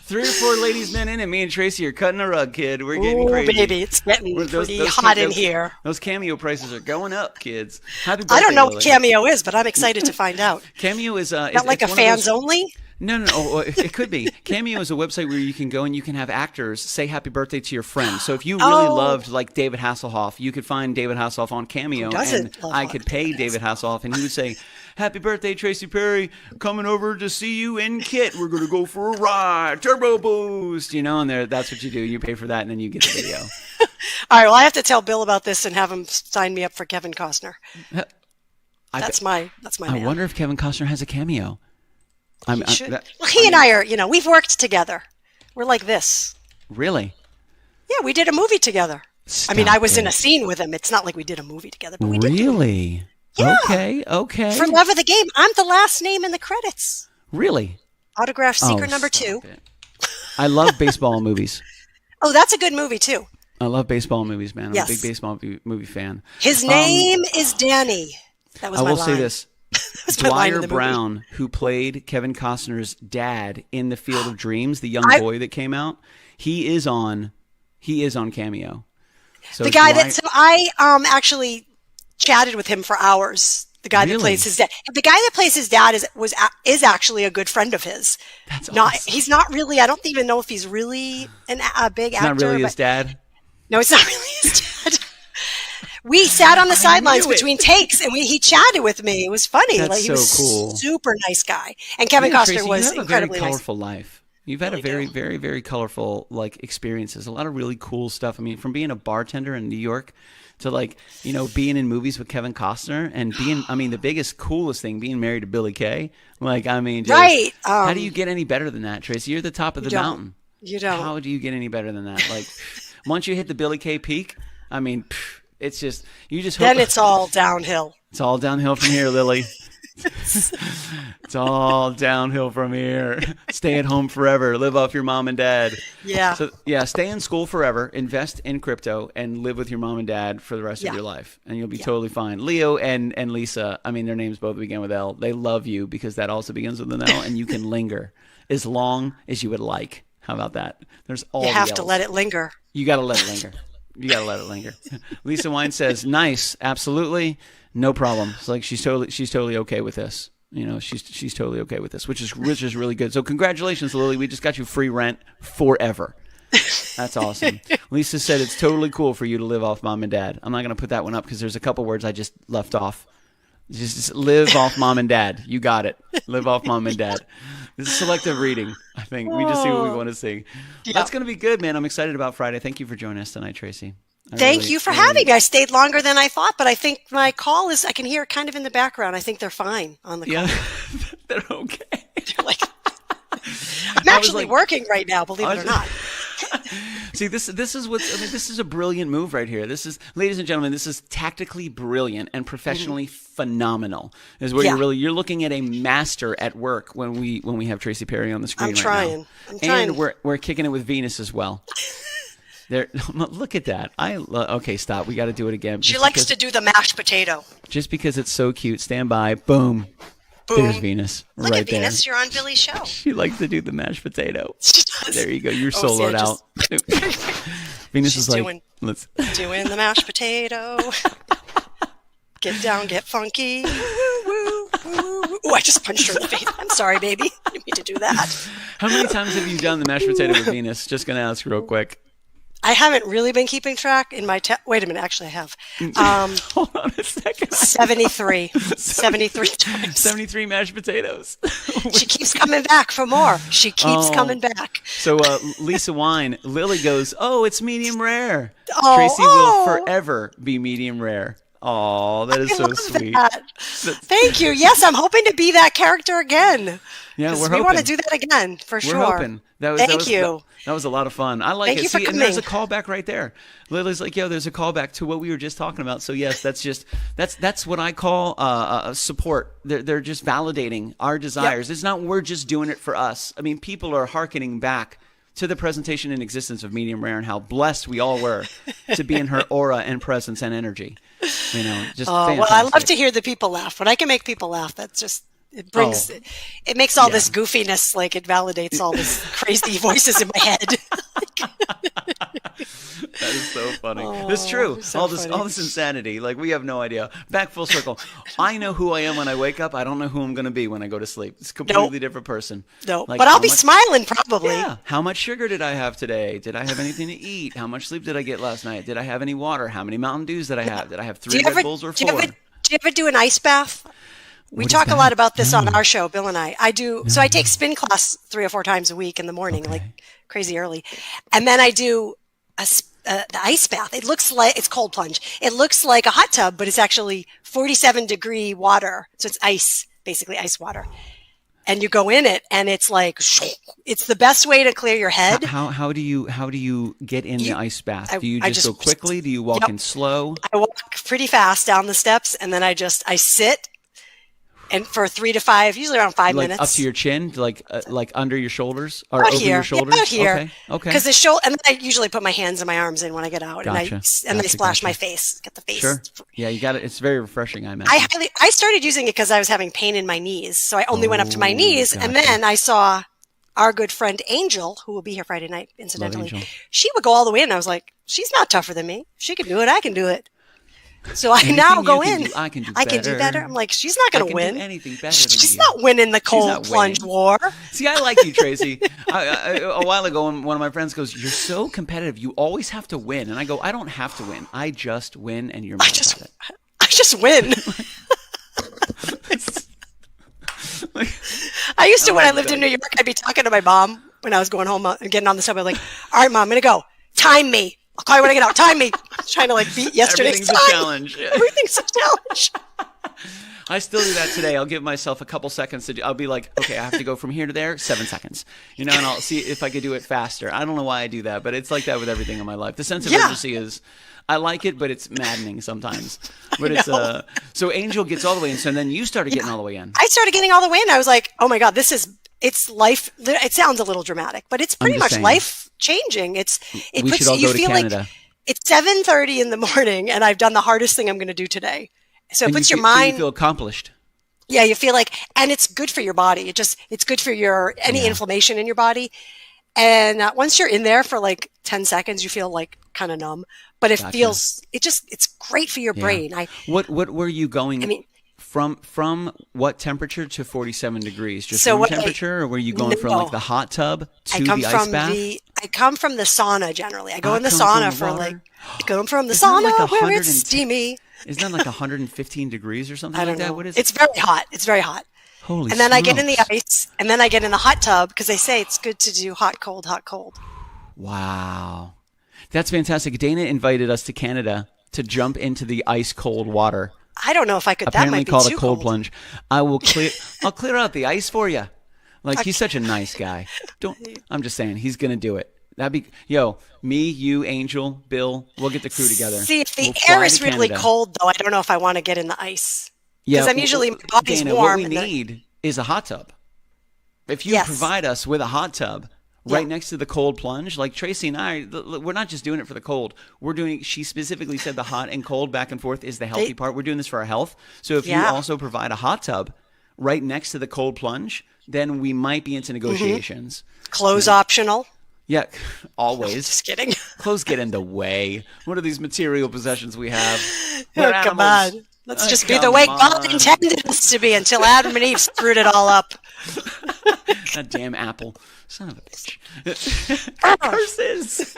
3 or 4 ladies men in, and me and Tracy are cutting a rug, kid. We're getting crazy. Baby, it's getting pretty hot in here. Those Cameo prices are going up, kids. Happy birthday, I don't know Lily. what Cameo is, but I'm excited to find out. Cameo is not like a fans only. No. It could be. Cameo is a website where you can go and you can have actors say happy birthday to your friends. So if you really loved like David Hasselhoff, you could find David Hasselhoff on Cameo, and I could pay David Hasselhoff, and he would say, "Happy birthday, Tracy Perry! Coming over to see you in Kit. We're gonna go for a ride, turbo boost." You know, and that's what you do. You pay for that, and then you get the video. All right. Well, I have to tell Bill about this and have him sign me up for Kevin Costner. That's my. I wonder if Kevin Costner has a cameo. He and I are, we've worked together. We're like this. Really? Yeah, we did a movie together. I was in a scene with him. It's not like we did a movie together, but we did. Really? Yeah. Okay. For Love of the Game, I'm the last name in the credits. Really? Autograph Secret number 2. I love baseball movies. Oh, that's a good movie too. I love baseball movies, man. I'm a big baseball movie fan. His name is Danny. That was my line. I will say this. Dwyer Brown, who played Kevin Costner's dad in The Field of Dreams, the young boy that came out, he is on Cameo. So I actually chatted with him for hours. The guy that plays his dad. The guy that plays his dad is actually a good friend of his. That's awesome. He's not really. I don't even know if he's really a big actor. Not really his dad. No, it's not really his dad. We sat on the sidelines knew it. between takes, and he chatted with me. It was funny. That's Like he was so cool. super nice guy, and Kevin Costner Tracy, was you have a incredibly very nice. colorful life. You've had a Really very, very, very colorful experiences. A lot of really cool stuff. I mean, from being a bartender in New York to being in movies with Kevin Costner and being, I mean, the biggest, coolest thing, being married to Billy Kay. Like, I mean, just, Right. How do you get any better than that, Tracy? You're the top of the mountain. You don't. How do you get any better than that? Like, once you hit the Billy Kay peak, I mean, it's just, you just hope. Then it's all downhill. It's all downhill from here, Lily. It's all downhill from here. Stay at home forever. Live off your mom and dad. Yeah. So stay in school forever. Invest in crypto and live with your mom and dad for the rest of your life, and you'll be totally fine. Leo and Lisa. I mean, their names both begin with L. They love you because that also begins with an L, and you can linger as long as you would like. How about that? There's all. You have to let it linger. You got to let it linger. You got to let it linger. Lisa Wine says, "Nice, absolutely." No problem. It's like she's totally okay with this. You know, she's totally okay with this, which is really good. So congratulations, Lily. We just got you free rent forever. That's awesome. Lisa said it's totally cool for you to live off mom and dad. I'm not going to put that one up because there's a couple words I just left off. Just live off mom and dad. You got it. Live off mom and dad. This is selective reading, I think. We just see what we want to see. Yep. That's going to be good, man. I'm excited about Friday. Thank you for joining us tonight, Tracy. Thank you for having me. I stayed longer than I thought, but I think my call is, I can hear it kind of in the background. I think they're fine on the call. Yeah, they're okay. They're like, I'm actually working right now, believe it or not. See, this is this is a brilliant move right here. This is, ladies and gentlemen, this is tactically brilliant and professionally phenomenal. Is what you're looking at a master at work when we have Tracy Perry on the screen. I'm trying. And we're kicking it with Venus as well. There, look at that. Okay, stop. We got to do it again. She likes to do the mashed potato. Just because it's so cute. Stand by. Boom. Boom. There's Venus. Look right at Venus. there. You're on Billy's show. She likes to do the mashed potato. She does. There you go. You're soloed out. Venus is like, let's doing the mashed potato. Get down, get funky. Woo, woo, woo. Oh, I just punched her in the face. I'm sorry, baby. I didn't mean to do that. How many times have you done the mashed potato with Venus? Just going to ask real quick. I haven't really been keeping track in my wait a minute, actually I have. Hold on a second. 73 times. 73 mashed potatoes. She keeps coming back for more. She keeps coming back. So Lisa Wine, Lily goes, "Oh, it's medium rare." Oh, Tracy will forever be medium rare. Oh, that is so sweet. Thank you. Yes, I'm hoping to be that character again. Yeah, we want to do that again for sure. We're hoping. Thank you. That was a lot of fun. I like Thank it. you for See, coming. and there's a callback right there. Lily's like, "Yo, there's a callback to what we were just talking about." So yes, that's what I call support. They're just validating our desires. Yep. It's not we're just doing it for us. I mean, people are hearkening back to the presentation and existence of medium rare and how blessed we all were to be in her aura and presence and energy. You know, just fantastic. Well, I love to hear the people laugh. When I can make people laugh, that's just. It brings, it makes all this goofiness, like it validates all this crazy voices in my head. That is so funny. It's true. So all this insanity. Like we have no idea. Back full circle. I know who I am when I wake up. I don't know who I'm going to be when I go to sleep. It's a completely different person. No, like, but I'll be smiling probably. Yeah. How much sugar did I have today? Did I have anything to eat? How much sleep did I get last night? Did I have any water? How many Mountain Dews did I have? Did I have 3 Red Bulls or 4? Do you ever do an ice bath? We talk a lot about this on our show, Bill and I. I do. So I take spin class 3 or 4 times a week in the morning, like crazy early. And then I do the ice bath. It looks like it's cold plunge. It looks like a hot tub, but it's actually 47-degree water. So it's ice, basically ice water. And you go in it and it's like, it's the best way to clear your head. How do you get in the ice bath? Do you just go quickly? Do you walk in slow? I walk pretty fast down the steps and then I sit. And for 3 to 5, usually around 5 minutes. Up to your chin, like under your shoulders or about over here. your shoulders. Yeah, about here. Okay. Because and then I usually put my hands and my arms in when I get out, and I splash my face. Get the face. Sure. Yeah, you got it. It's very refreshing. I imagine. I started using it because I was having pain in my knees, so I only went up to my knees, and then I saw our good friend Angel, who will be here Friday night, incidentally. She would go all the way in. I was like, she's not tougher than me. She can do it. I can do it. So I now go in. I can do I better. can do better. I'm like, she's not going to win. Do anything better She's than you. not winning the cold plunge war. See, I like you, Tracy. A while ago, one of my friends goes, "You're so competitive. You always have to win." And I go, "I don't have to win. I just win, and you're mad about it." I just win. I used to, when I lived in New York, I'd be talking to my mom when I was going home and getting on the subway, like, "All right, Mom, I'm going to go. Time me. I'll call you when I get out. Time me." I'm trying to beat yesterday's time. Everything's a challenge. Everything's a challenge. I still do that today. I'll give myself a couple seconds to do. I'll be like, okay, I have to go from here to there, 7 seconds. And I'll see if I could do it faster. I don't know why I do that, but it's like that with everything in my life. The sense of urgency is, I like it, but it's maddening sometimes. But it's so Angel gets all the way in, so then you started getting all the way in. I started getting all the way in. I was like, oh my God, it's life. It sounds a little dramatic, but it's pretty much life changing. We should all go to Canada. Like it's 7:30 in the morning and I've done the hardest thing I'm going to do today. So it puts your mind. You feel accomplished. Yeah, you feel like, and it's good for your body. It's good for any inflammation in your body. And once you're in there for 10 seconds, you feel kind of numb, but it feels, it's great for your brain. What were you going? I mean, from what temperature to 47 degrees? Just room temperature, or were you going from the hot tub to the ice bath? I come from the sauna generally. I go in the sauna for going from the sauna where it's steamy. Isn't that 115 degrees or something like that? What is it? It's very hot. It's very hot. Holy And then smokes. I get in the ice, and then I get in the hot tub because they say it's good to do hot, cold, hot, cold. Wow. That's fantastic. Dana invited us to Canada to jump into the ice cold water. I don't know if I could. Apparently that might called be too a cold plunge. I'll clear out the ice for you. He's such a nice guy. I'm just saying, he's going to do it. That'd be, me, you, Angel, Bill, we'll get the crew together. See, if the air is really cold, though, I don't know if I want to get in the ice. Yeah, because I'm usually, my body's Dana, warm. What we need is a hot tub. If you provide us with a hot tub right next to the cold plunge, like Tracy and I, we're not just doing it for the cold. She specifically said the hot and cold back and forth is the healthy part. We're doing this for our health. So if you also provide a hot tub right next to the cold plunge, then we might be into negotiations. Clothes optional. Yeah, always. Just kidding. Clothes get in the way. What are these material possessions we have? Come on. Let's just be the way God intended us to be until Adam and Eve screwed it all up. That damn apple. Son of a bitch. Curses.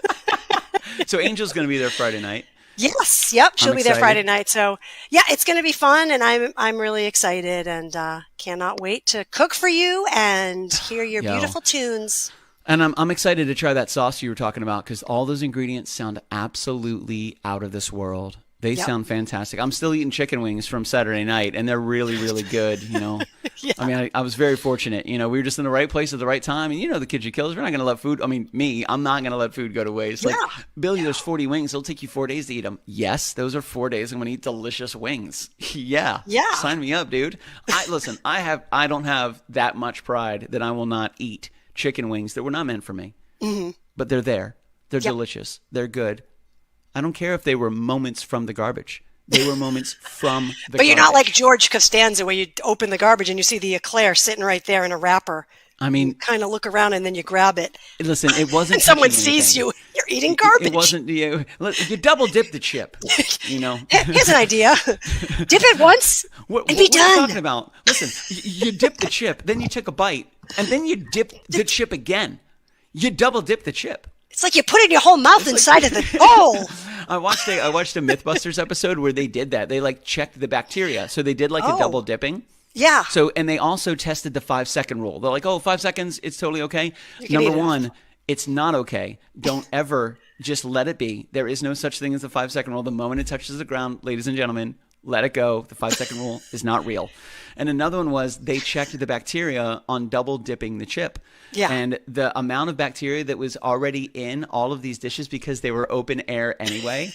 So Angel's going to be there Friday night. Yes. Yep. She'll be there Friday night. So yeah, it's going to be fun, and I'm really excited and cannot wait to cook for you and hear your beautiful tunes. And I'm excited to try that sauce you were talking about because all those ingredients sound absolutely out of this world. They sound fantastic. I'm still eating chicken wings from Saturday night, and they're really, really good. I mean, I was very fortunate. We were just in the right place at the right time. And the KitchenKillaz, we're not going to let food. I mean, I'm not going to let food go to waste. Billy, there's 40 wings. It'll take you 4 days to eat them. Yes, those are 4 days. I'm going to eat delicious wings. Yeah. Sign me up, dude. Listen, I don't have that much pride that I will not eat chicken wings that were not meant for me. Mm-hmm. But they're there. They're delicious. They're good. I don't care if they were moments from the garbage. They were moments from the garbage. But you're not like George Costanza where you open the garbage and you see the eclair sitting right there in a wrapper. I mean, you kind of look around and then you grab it. Listen, it wasn't. Someone sees you. You're eating garbage. It wasn't. You double dip the chip. Here's an idea. Dip it once and be done. What are you talking about? Listen, you dip the chip, then you took a bite, and then you dip the chip again. You double dip the chip. It's like you're putting your whole mouth inside of the bowl. I watched a Mythbusters episode where they did that. They checked the bacteria. So they did a double dipping. Yeah. So, and they also tested the 5-second rule. They're like, 5 seconds, it's totally okay. Number one, it's not okay. Don't ever just let it be. There is no such thing as the 5-second rule. The moment it touches the ground, ladies and gentlemen, let it go. The 5-second rule is not real. And another one was they checked the bacteria on double dipping the chip. Yeah. And the amount of bacteria that was already in all of these dishes because they were open air anyway,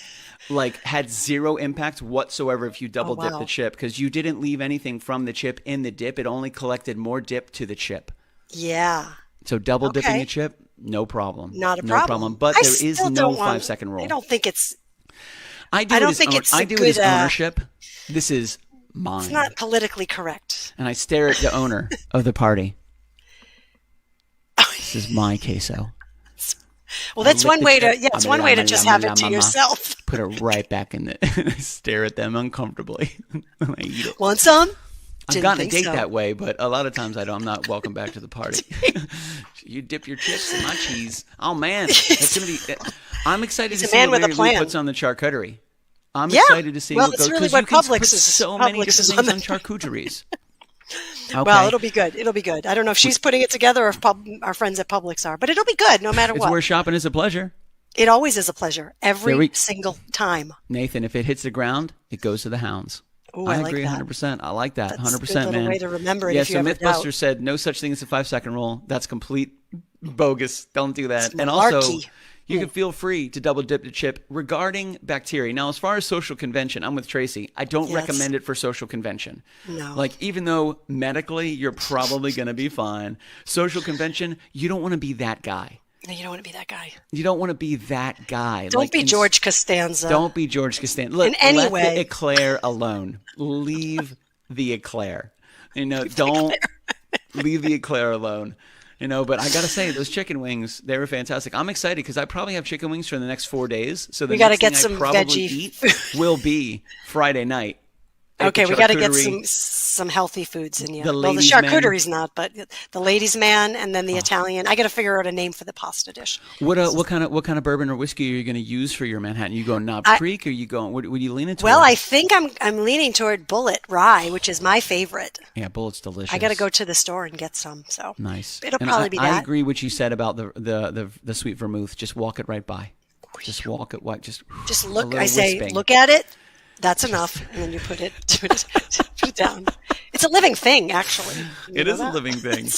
had zero impact whatsoever if you double dip the chip because you didn't leave anything from the chip in the dip. It only collected more dip to the chip. Yeah. So double dipping the chip, no problem. Not a problem. But there is no 5-second rule. I don't think it's. I do it as ownership. This is mine. It's not politically correct. And I stare at the owner of the party. This is my queso. Well, that's lick one the way chip. to, it's one way to just have it to yourself. Put it right back in the, stare at them uncomfortably when I eat it. Want some? I've gotten a date that way, but a lot of times I'm not welcome back to the party. You dip your chips in my cheese. Oh man, it's gonna be. I'm excited to see what Mary Lou puts on the charcuterie. I'm excited to see what goes, really what Publix is. So many different things on charcuteries. Okay. Well, it'll be good. It'll be good. I don't know if she's putting it together or if our friends at Publix are, but it'll be good no matter what. It's where shopping is a pleasure. It always is a pleasure. Every single time. Nathan, if it hits the ground, it goes to the hounds. Ooh, I agree 100%. I like that. That's 100%, a good man. way to remember it. Yeah, if you so ever Mythbuster doubt. said no such thing as a 5-second rule. That's complete bogus. Don't do that. It's And also, malarkey. you can feel free to double dip the chip regarding bacteria. Now, as far as social convention, I'm with Tracy. I don't recommend it for social convention. No. Like, even though medically you're probably going to be fine, social convention, you don't want to be that guy. No, you don't want to be that guy. You don't want to be that guy. Don't be George Costanza. Don't be George Costanza. Look, in any let way. the eclair alone. Leave the eclair. Don't leave the eclair alone. But I got to say, those chicken wings, they were fantastic. I'm excited because I probably have chicken wings for the next 4 days. So the next thing I probably eat will be Friday night. Okay, we got to get some healthy foods in you. The charcuterie's not, but the ladies' man and then the Italian. I got to figure out a name for the pasta dish. What kind of bourbon or whiskey are you going to use for your Manhattan? You going Knob Creek, or you going? What are you leaning toward? Well, I think I'm leaning toward Bullet Rye, which is my favorite. Yeah, Bullet's delicious. I got to go to the store and get some. So nice. It'll probably be that. I agree what you said about the sweet vermouth. Just walk it right by. Just walk it. Just look. I say, look at it. That's enough, and then you put it down. It's a living thing, actually. It is a living thing.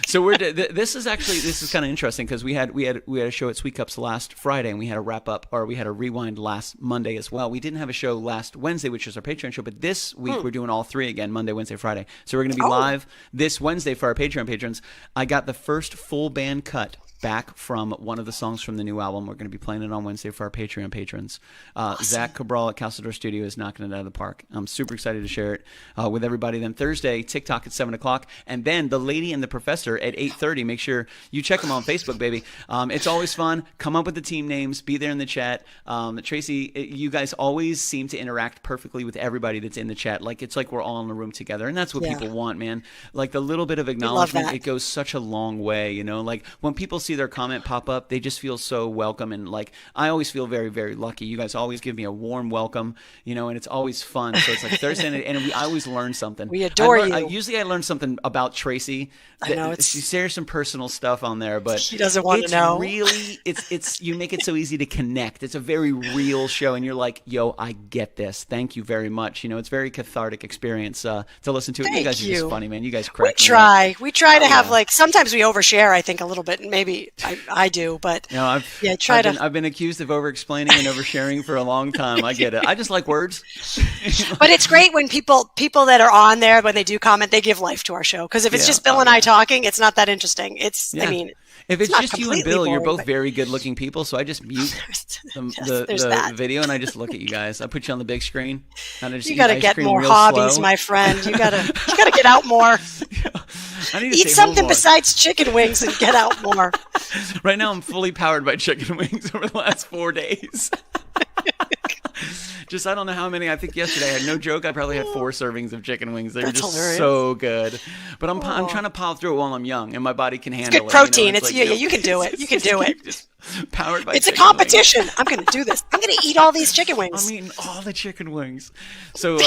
So this is kind of interesting because we had a show at Sweet Cups last Friday, and we had a wrap up, or we had a rewind last Monday as well. We didn't have a show last Wednesday, which is our Patreon show, but this week we're doing all three again: Monday, Wednesday, Friday. So we're going to be live this Wednesday for our Patreon patrons. I got the first full band cut back from one of the songs from the new album. We're going to be playing it on Wednesday for our Patreon patrons. Awesome. Zach Cabral at Castledor Studio is knocking it out of the park. I'm super excited to share it with everybody. Then Thursday, TikTok at 7 o'clock. And then The Lady and the Professor at 8:30. Make sure you check them on Facebook, baby. It's always fun. Come up with the team names. Be there in the chat. Tracy, you guys always seem to interact perfectly with everybody that's in the chat. It's like we're all in the room together. And that's what people want, man. Like the little bit of acknowledgement, it goes such a long way, Like when people see their comment pop up, they just feel so welcome, and I always feel very, very lucky. You guys always give me a warm welcome, and it's always fun. So it's like Thursday night, and I always learn something. We adore you. Usually I learn something about Tracy. I know she shares some personal stuff on there, but she doesn't want to know. It's you make it so easy to connect. It's a very real show, and you're like, yo, I get this. Thank you very much. It's a very cathartic experience to listen to. You guys are just funny, man. You guys crack me up. We try to have sometimes we overshare. I think a little bit, and maybe I do, but I've been accused of over-explaining and oversharing for a long time. I get it. I just like words. But it's great when people that are on there, when they do comment, they give life to our show. Because if it's just Bill and I talking, it's not that interesting. If it's just you and Bill, boring, you're both very good-looking people, so I just mute the video and I just look at you guys. I put you on the big screen. And I just you got to get more hobbies, my friend. You got to get out more. I need to eat something besides chicken wings and get out more. Right now, I'm fully powered by chicken wings over the last 4 days. I don't know how many. I think yesterday, I had no joke, I probably had 4 servings of chicken wings. They were just hilarious. So good. But I'm trying to pile through it while I'm young, and my body can handle it. It's good protein. You can do it. You can do it. Just powered by it's a competition. Wings. I'm going to do this. I'm going to eat all these chicken wings. I'm eating all the chicken wings. So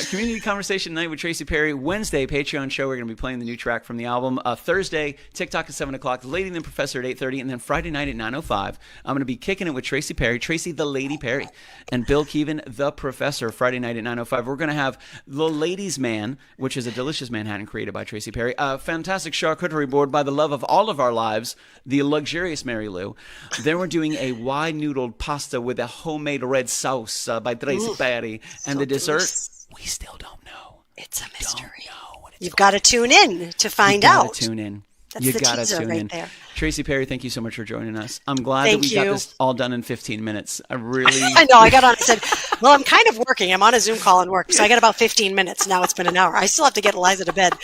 community conversation night with Tracy Perry. Wednesday, Patreon show. We're going to be playing the new track from the album. Thursday, TikTok at 7 o'clock. The Lady and the Professor at 8:30. And then Friday night at 9:05. I'm going to be kicking it with Tracy Perry, Tracy the Lady Perry, and Bill Keevan, the Professor, Friday night at 9:05. We're going to have The Ladies' Man, which is a delicious Manhattan created by Tracy Perry. A fantastic charcuterie board by the love of all of our lives, the luxurious Mary Lou. Then we're doing a wide-noodled pasta with a homemade red sauce by Tracy Perry. And the dessert, we still don't know. It's a mystery. You've got to tune in to find out. You've got to tune in. That's the teaser right there. Tracy Perry, thank you so much for joining us. I'm glad that we got this all done in 15 minutes. I know. I got on and said, well, I'm kind of working. I'm on a Zoom call and work. So I got about 15 minutes. Now it's been an hour. I still have to get Eliza to bed.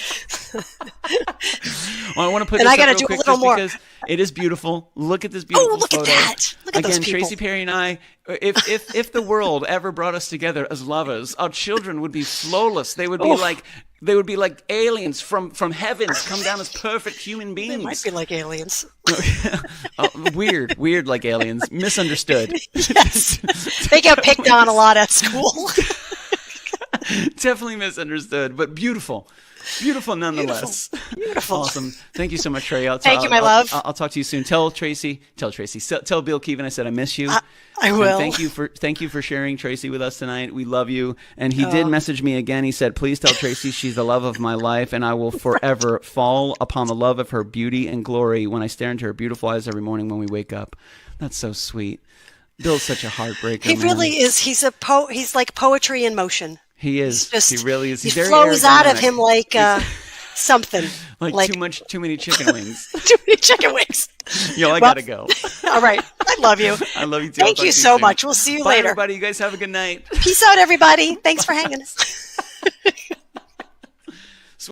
Well, I want to put and this I got to up do real a quick little more. It is beautiful. Look at this beautiful Oh, look photo. at that. Look at Again, those people. Tracy Perry and I, if the world ever brought us together as lovers, our children would be flawless. They would be like aliens from heavens, come down as perfect human beings. They might be like aliens. Weird like aliens. Misunderstood. Yes. They get picked on a lot at school. Definitely misunderstood, but beautiful. Beautiful nonetheless. Beautiful. Awesome. Thank you so much, Trey. Thank you, my love. I'll talk to you soon. Tell Tracy. Tell Bill Keevan I said I miss you. I will. And thank you for sharing Tracy with us tonight. We love you. And he did message me again. He said, please tell Tracy she's the love of my life, and I will forever fall upon the love of her beauty and glory when I stare into her beautiful eyes every morning when we wake up. That's so sweet. Bill's such a heartbreaker. He man. really is. He's like poetry in motion. He is. He really is. He's he very flows out of aerodynamic. him like something. like too many chicken wings. Too many chicken wings. Yo, I gotta go. All right. I love you. I love you too. Thank you so much. We'll see you Bye, later. everybody. You guys have a good night. Peace out, everybody. Thanks for hanging.